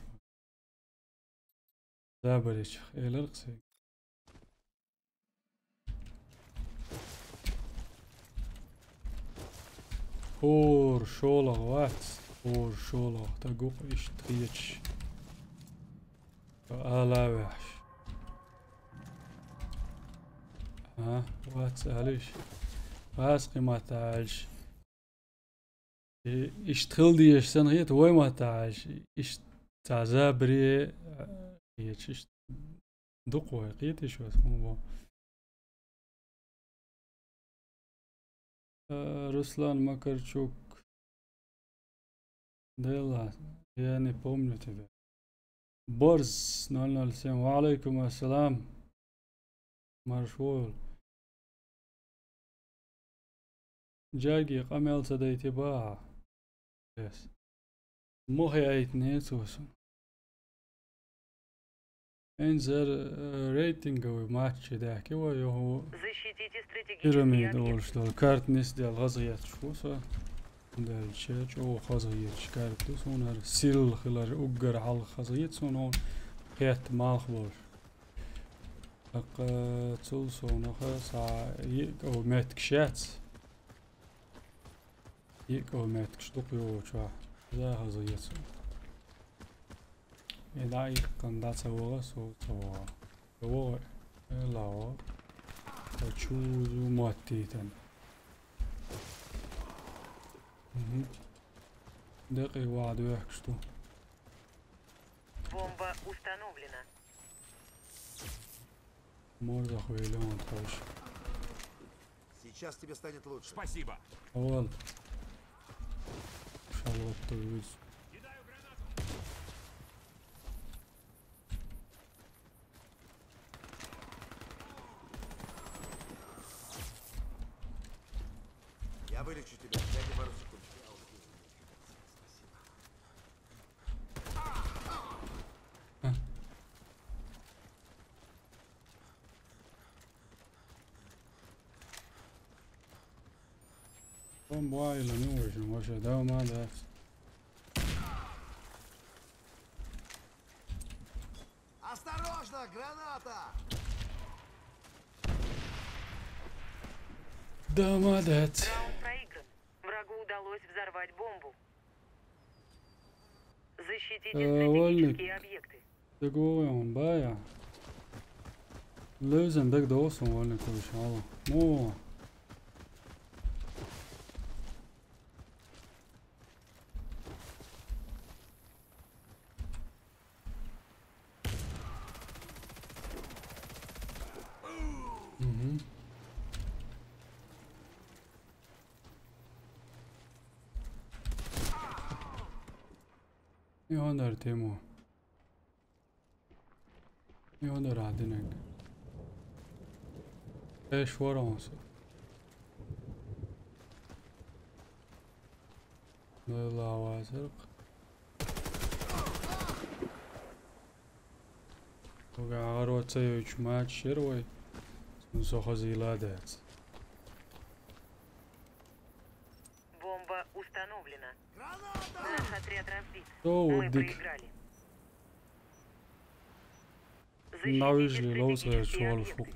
زابريش ايلرقسق Hoor scholig wat, hoor scholig, dat goe is trietje. Alla weg. Wat alish. Was gemaakt is trilde is dan het hoe maakt is tazabri is doe het is wat gewoon. Руслан Макарчук. Дела, я не помню тебя. Борз 007. Валейкум ассалам. Маршвол. Джаги قمل صديتي باع. Yes. مخي ايت نيتوسن. انزل ريتنج وماتش داك هو Защитите стратегические بيراميد объекты. أول شلون كارت نس ديال غزيات شو صار ديال الشاش أو خزيات كارت سون سيل خلال أوجر على خزيات سون قيت مال خبر أق تول سون خا سا أو مات كشات يقومت كشتوق يوشوا ذا هزيتو إذا يكون دا سوى سوى سوى لا تشوزو ماتيتن دقي واحد ويحكشتو Бомба установлена. مرزا خويلي ما تخش Сейчас тебе станет лучше. Спасибо. أول شلوت تلويز Кидаю гранату. Я вылечу тебя. Дай мне пару секунд. Kom bij de nieuwe jongens, je daar maar dat. Осторожно, граната! Да молодец. Раунд проигран. Врагу удалось взорвать бомбу. Защитите стратегические объекты. Det går jo bare. Løsen begge dår som vanlig kan vi se. Nå. Jag har Timo. Jag har Radinek. ايش ورانسه لا وازرق وقعروا تسيوش ماتش شروي سنسوخ زيلادات Бомба установлена. Наш отряд разбит. Что Мы дик проиграли. навижли Защитите лоуса стратегические чуалфу объекты.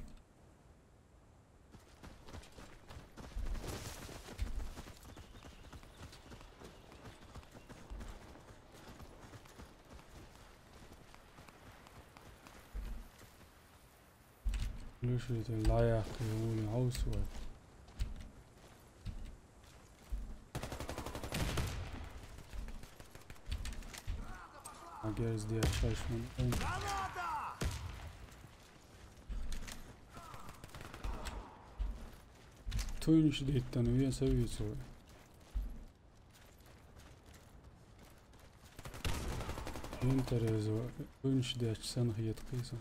ليش لا يا اخي يقول عوسوي اجهز دي اشاش من توينش دي التنوية سوي سوي ينتريزو توينش دي اشسان هي تقيسة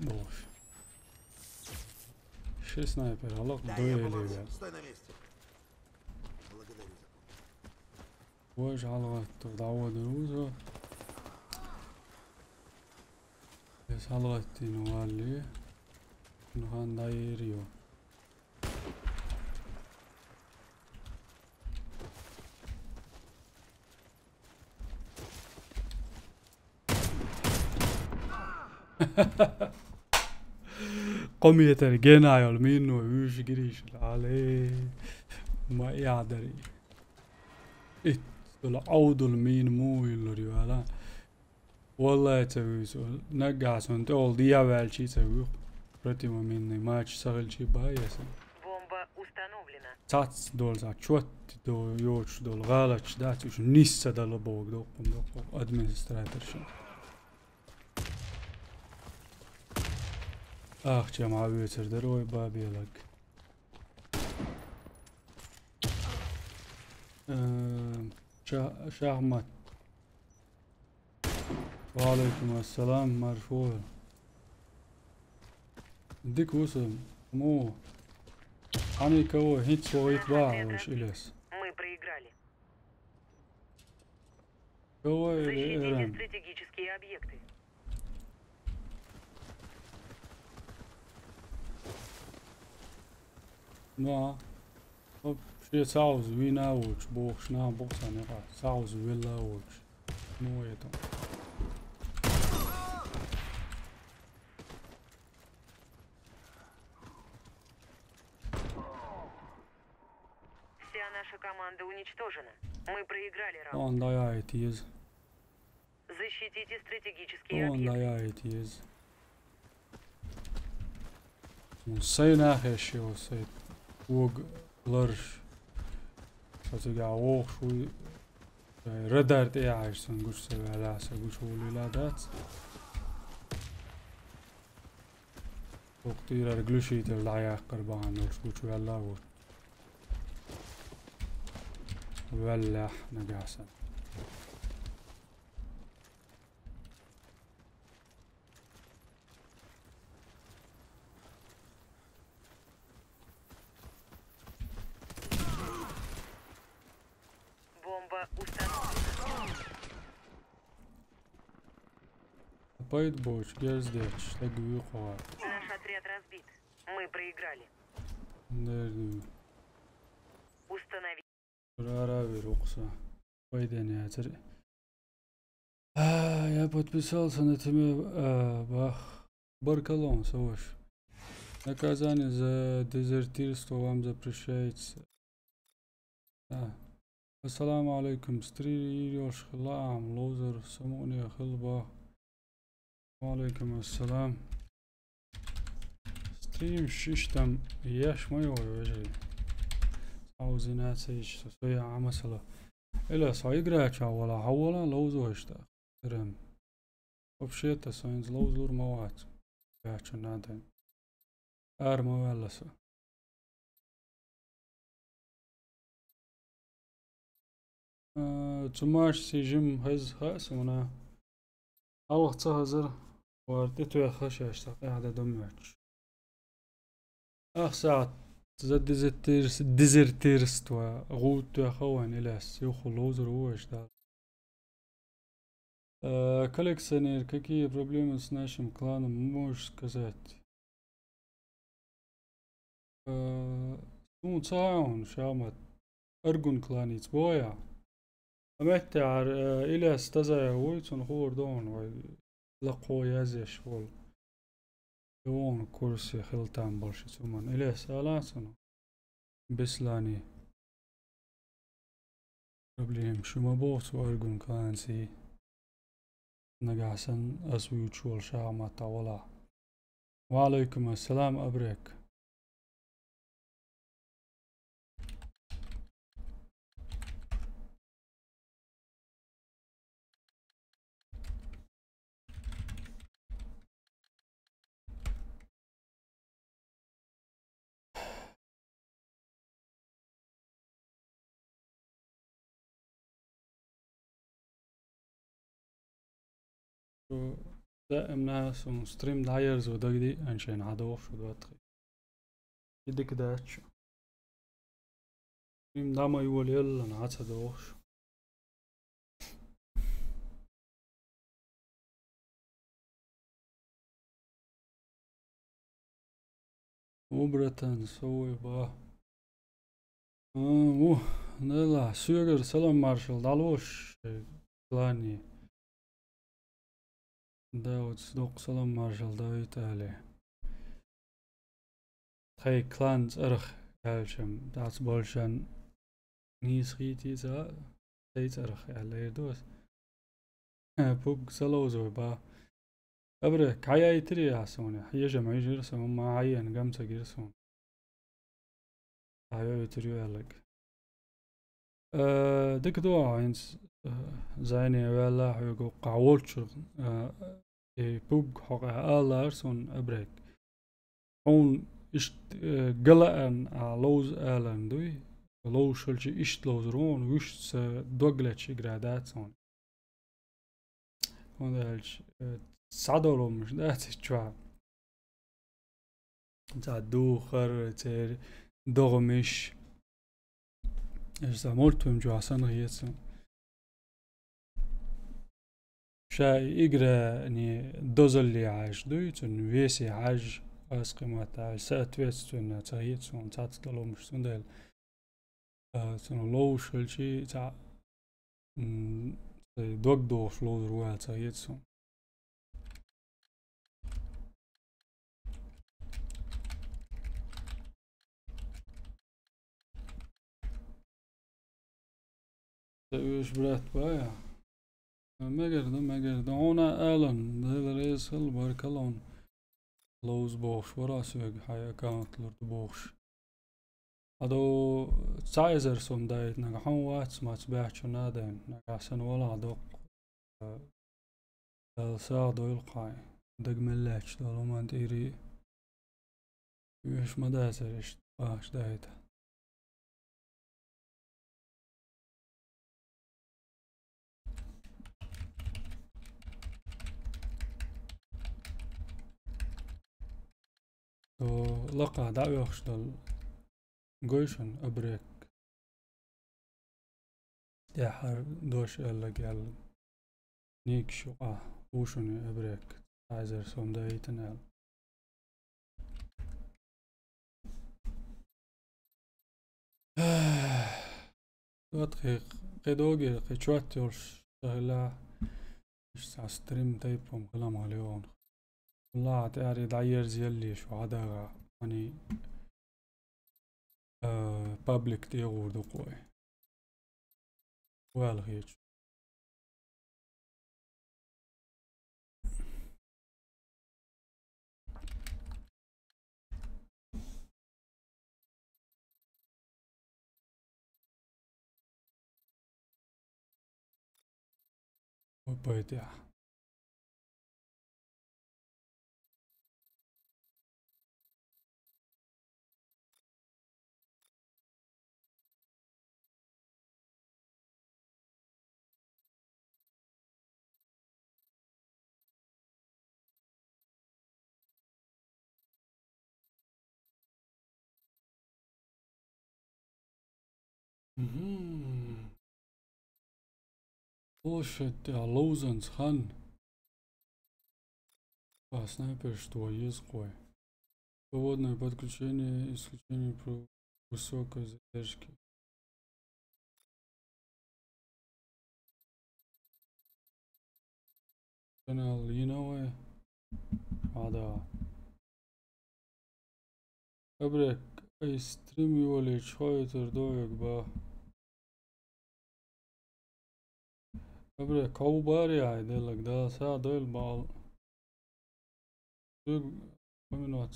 Bož. 6 снайпера, лок Да, я дуэли, помогу. блядь. Стой на месте. Благодарю за помощь. واش حلقة دعوة دروزة بس حلقة نوالي نخان دايريو قومية الجناية والمين ويوش قريش عليه ما يعدري إيه العود المين مو يلوري ولا والله تسويسو نقاس من تقول ديا والشي تسويه برتي مني ماتش سغل شي بايسا Бомба установлена. تاتس دول زا چوت دو يوش دول غالتش داتوش نيسا دل بوك دوقم ادمنستراتر شن اخ جماعة بيتر دروي بابي لك شاحمد وعليكم السلام مرفوع ديك وسم مو أنا كوا هيت سويت باع وش إليس Мы проиграли. كوا Защитите إيران стратегические объекты. ما طب شي ساوز وينا وش بوخش نا بوخش أنا قا ساوز ويلا وش مو يتم нашей команды уничтожена. Мы проиграли раунд. Vallahi ayetiyiz. Защитите стратегические объекты. Vallahi ayetiyiz. Sayna heshi o say wog larsh. Alltså jag åker radar det är som går så väl alltså går så ladat. وقت يرى رجلوشي ترلعي قربان ورسكوش ويلا ويلا نقاسا Бомба установлена. بايد بوش جاز ديش تقوي قوات Наш отряд разбит. Мы проиграли. نردو Установи. راراوي رقصة بايدين يا تري я подписался на тебя Баркалон Саваш. Наказание за дезертирство вам запрещается. السلام عليكم ستريوش خلام لوزر سموني خلبة وعليكم السلام ستريم شيشتم ياش ما يوجي عاوزين سيش سويا عمسلا إلا سايقراش ولا حولا لوزو اشتا ترم وبشيتا ساينز لوزور موات ياش نادين ما ولسا تماش سيجم هز هاسونا أو تهزر وارتيتو يا خشاش قاعدة دمعش ساعة زد ديزرتيرست وغوت يا خوان إلاس يخو لوزر وش دا коллекционер, какие проблемы с нашим кланом, можешь сказать? تعاون شامت أرجون كلانيت بويا أمتع إلى استزايا ويتون خور دون لقو يازيش فول دون كورسي خلطان برشي تومان إلى سالاتنا بسلاني قبلهم شو مبوت وأرجون كلانسي نقاسن أسوي شول شامت ولا وعليكم السلام أبريك دائم ناس ستريم دايرز ودقدي انشين عدوش ودواتخي يدك داتش ستريم داما يقول يلا نعطى دوش وبرتن سوي با نلا سيغر سلام مارشال دالوش كلاني داود صدوق سلام مارشال داويت عليه خي كلانز ارخ هالشم داس بولشان نيس خيتي زا تيت ارخ عليه دوس بوك سلوزو با أبره كايا يتري ياسوني حيا جمعي جرسون ما عين قمت جرسون كايا يتري يالك ديك دوا عينس زيني ولا حيقو قاولتشر بوك حقا آلارسون أبريك هون إشت قلقن لوز آلان دوي لوز شلشي إشت لوز رون ويشت دوغلتشي جراداتسون هون دالش صعدوا مش داتي شواب تعدو خر تير دوغمش ايش زمولتهم جو عسان غيتسون شاي إقرا اني دوزل لي عاج دويتون ويسي عاج اسقيمات عاج سات ويتسون تغيتسون تعتطلو مش سندل تون لو شلشي تاع دوغ دوغ لو روال تغيتسون Już brat baja. Megerdi. Ona Alan. Del reis hilbar kalon. Lows box. Varasög hay account box. Ado Caesar som dait naga han wats mats bächon naden. Naga sen wala doq. Dal saado ilqai. Dag mellach dal man iri. Już madaserish bash dait. لقى دعوة دل جوشن أبريك يا حر دوش إلا قال نيك شو وشني أبريك عايزر سوم دايتنال دقيق قدوجي قشوات يورش سهلا إيش ستريم تايبهم كلام عليهم والله تعري دعير زيلي شو عدا يعني بابليك تيغور دقوي والغيج وبيتيح Bullshit, ja, Lozens gaan. Снайпер, что есть кой. Свободное подключение, исключение про высокой задержки. Канал Линовой. Да. Абрек, ай стрим его лечь, хойтер доек ба. Абрек, каубари ай делак, да, са дойл бал. Minut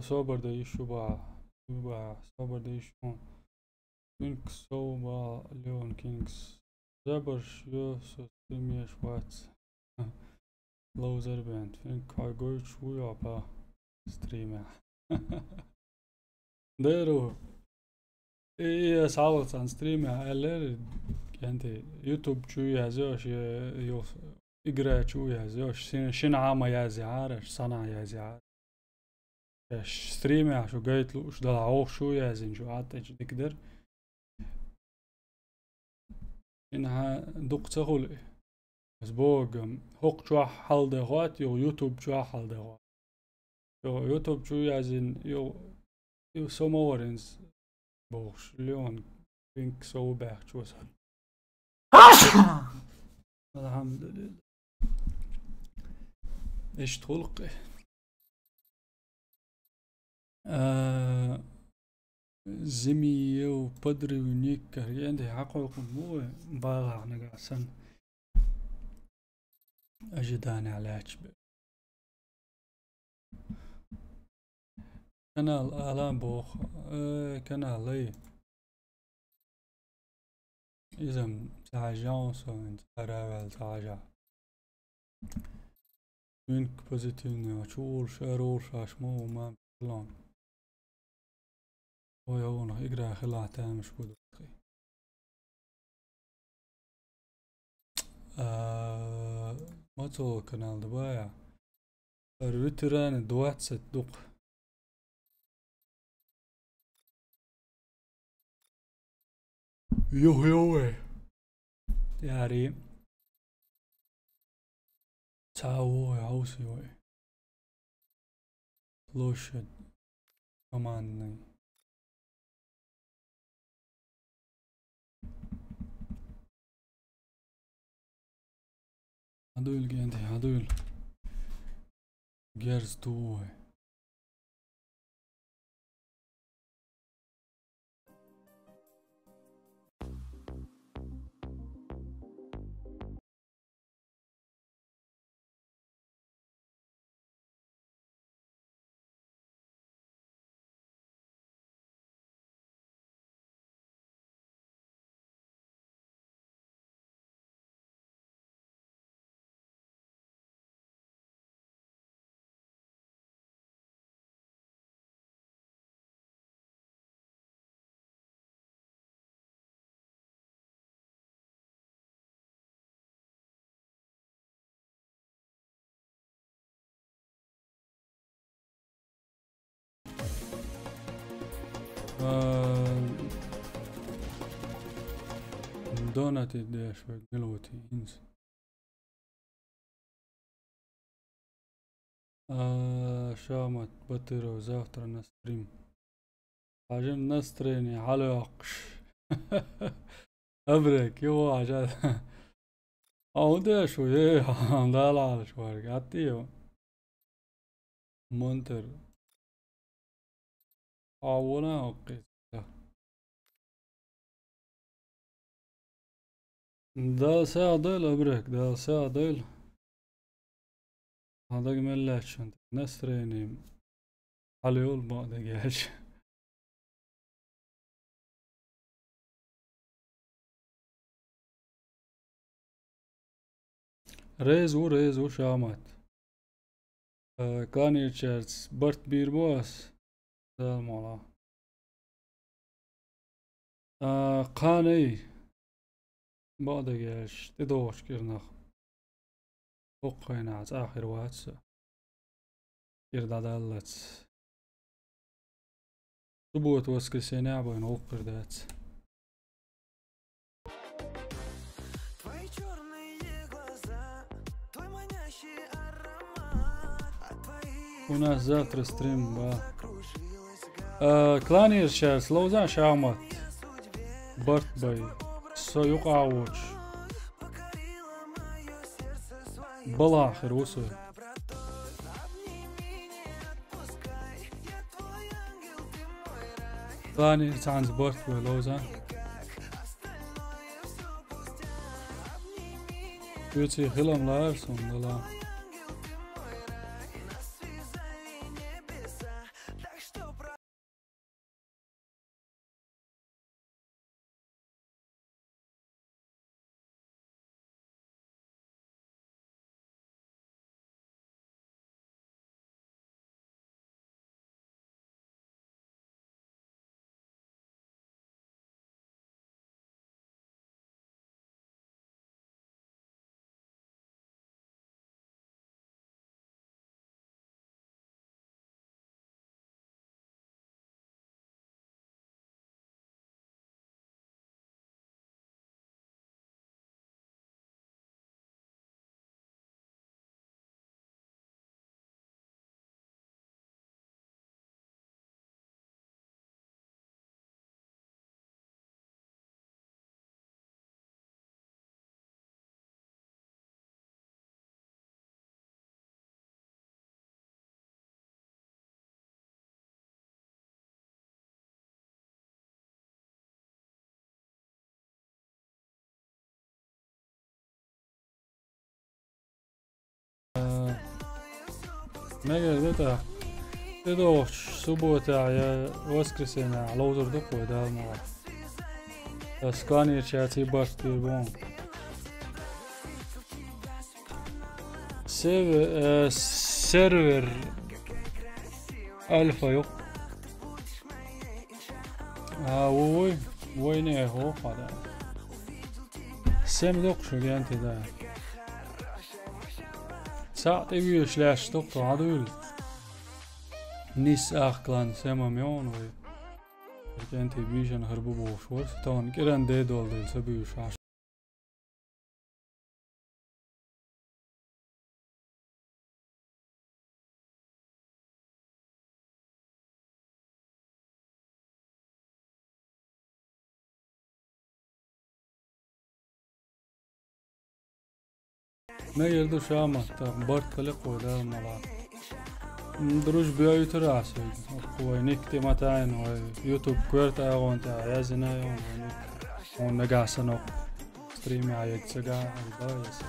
sober de issue sober de issue Kings sober Leon Kings Zaber jo so streamie schwarz Loser band Fink kai gold schuja pa streamer Dero sağlık san streamer eller kenti YouTube chuya zosh yo igra chuya zosh shin ama yazar sana yazar ستريمي شو قايت له شو دلعوه شو يازن شو عاتج تقدر إنها دق تغول بس بوق هوق شو حال دهوات يوتيوب شو حال دهوات يوتيوب شو يازن يو سومورنز بوش ليون بينك سو باك شو سن الحمد لله ايش تخلقي زمي وبدري ونيك عندي حقوق مو باغع نقاسن أجداني على عجبه كنال آلام بوخ كنال لي إذا تعجانس وانت أراول تعجا منك بوزيتيفني شور شارور شاشمو ما بلان ويهونا يقرأ خلاع تامش بدوخي ما تو كنال دبايا الوتران دوات ستدق يوه يعني تاو عوسي وي لوشد كمان هدول جاندي هدول جيرز توه دونتي دي شوي قلوتي انسى. شامت بطيرو زافتر نستريم عشان نستريني حلقش ابرك يو عشان او ده شوي دالع شوي قاتيو مونتر اولا اوكي ده ساعدل ابرك ده ساعدل هذا ملاش انت نستريني حليول ما دقاش ريزو شامت كاني تشيرتس برت بير بوس المولا قاني بعدش تدوش كرنخ وقينا آخر واتس كردادالت سبوت воскресенья بين وقر دات у нас завтра стрим, да. Кланир сейчас, лоуза шамат. Бартбай. Союк ауч. Балахер усу. Кланир цанс бартбай лоуза. Ютси хилам ларсон, дала. Mega это это суббота я воскресенье лоузер такой да мало. Скани чати башти бон. Сервер альфа yok. Ой не هو هذا. سم دوق شو جانتي ده. ساعت ايش لاش دكتور عدول نيس اخلان سما ميون وي كانت بيجن هربو بوشوس تون كيران دي دول دل سبيوش عش ما يردو شامت برت خلق ودا الملا دروش بيايو تراسي وينيك تيماتاين ويوتيوب كويرتا وانتا يازنا يوم ونقاسنو ستريمي عيد سقا البايس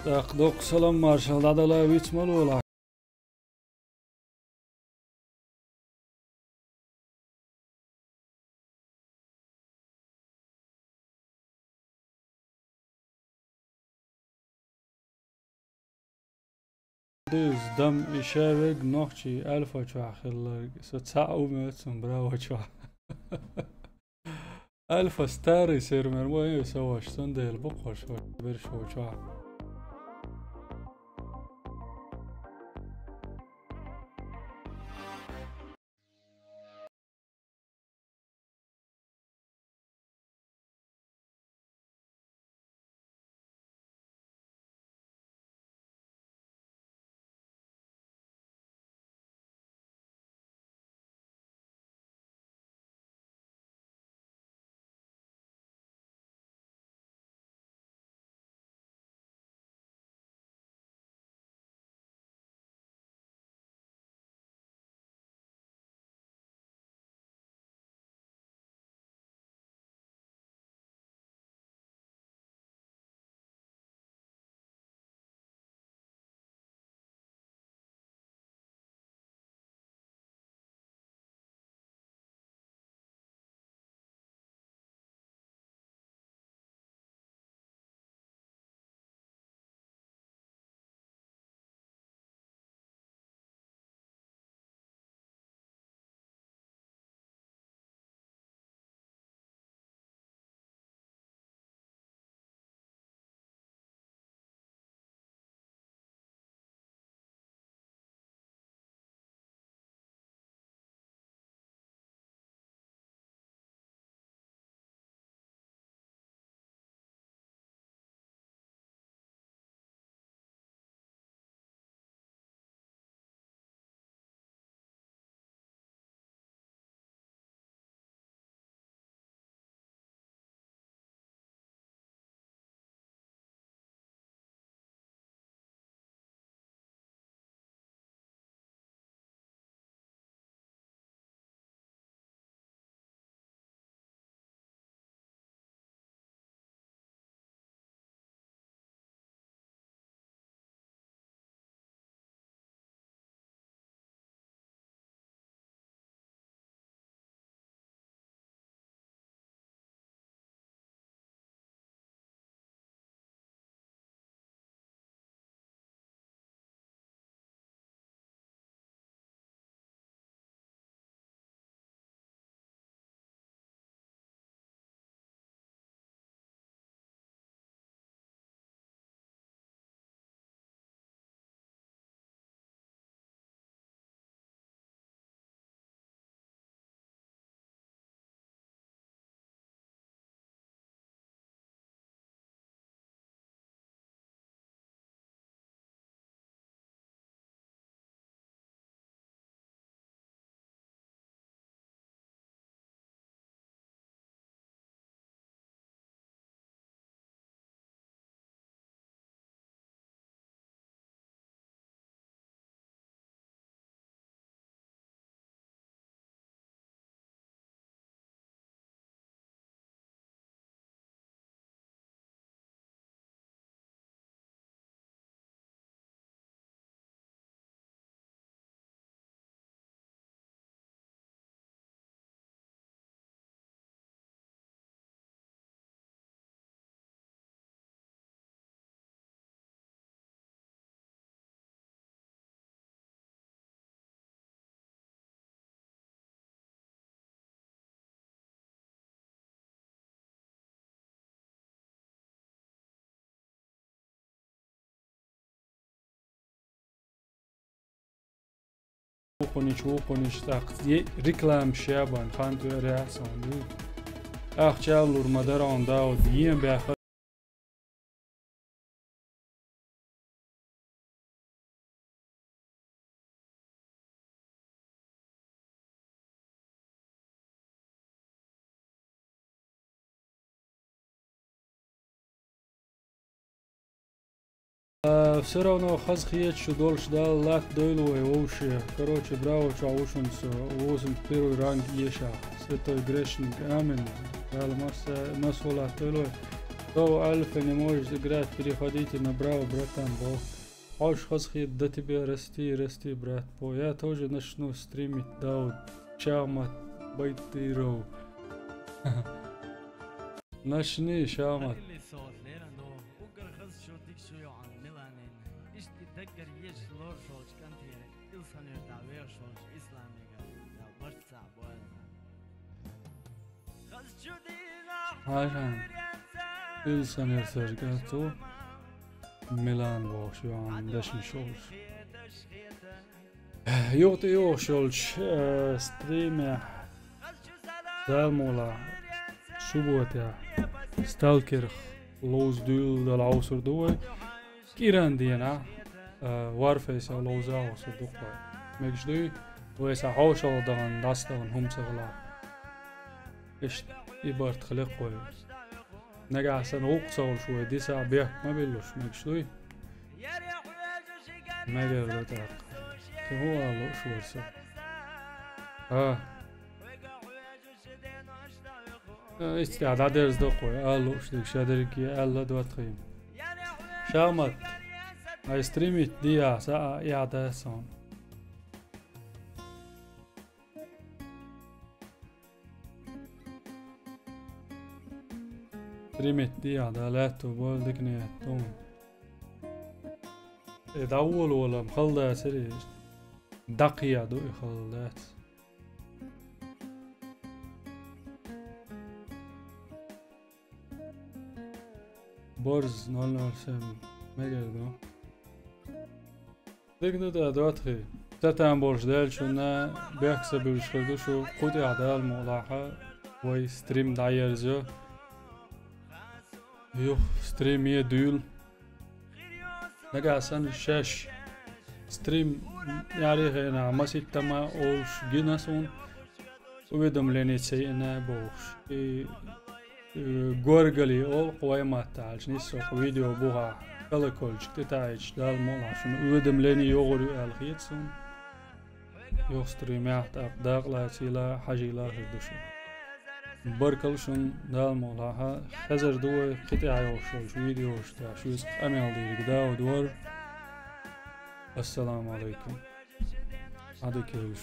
تاقدوك سلام مارشال دادا لا ويتش ملولا دوز دم يشابك نوخشي ألفا شوح خلق ستساعو ميتسن براو شوح ألفا ستاري سيرمر ما يسوى شتون ديل بقوش برشو شوح وقونيش تاق ريكلام شابان خانتو رياسون دي أخشالور مدرون داود يم بأخ все равно хаз хиет что дольше дал лат дойло и вообще короче браво чаушунсо 81 ранг еша святой грешник амин нас вола дойло то альфа не можешь играть переходите на браво братан бог аж хаз хиет до тебя расти брат по я тоже начну стримить Дауд Шамат Байтиро начни Шамат عشان إنسان يرتجعته ميلان وشو عن دشن شولش يوتي شولش ستريم دالمولا سبوتة ستالكر لوز دول دالعوسر دوي كيران دينا وارفيس لوز عوسر دوي مجدوي ويسا حوشل دان داستان هم سغلا إيش إبارت خلق قوي نجا سن وقصول شوي دي ساعة بيح ما بيلوش مجدوي ما قال تاق هو الله شو ورسو استعداد درس دقوي الله شديك شادركي الله دوات خيم شامت هاي ستريميت دي ساعة إعادة سان ستريميت دي عدالات وبولدك نياتون إدول ولا مخلدة سري دقيقة دو إخلدات برز 007 مجال دو ديك دو أدوات خي تتعن برج دال شونا بيحسب بيشخدو شو قوتي عدال ملاحة وي ستريم دايرزو يو ستريم يدول نجا سن شاش ستريم يعني هنا مسيت تما اوش جيناسون ويدم ليني سينا بوش غورغلي او قويمات تعالش نيسو فيديو بوها كلكولش تتايش دال مولا شنو ويدم ليني يوغري الخيتسون يو ستريمات اقداق لا سيلا حاجي لا هدوشو بركلشون دال مولاها خزر دوي قطع يوشوش فيديوش تا شوز اميل دي قدا ودور السلام عليكم هذا كيلوش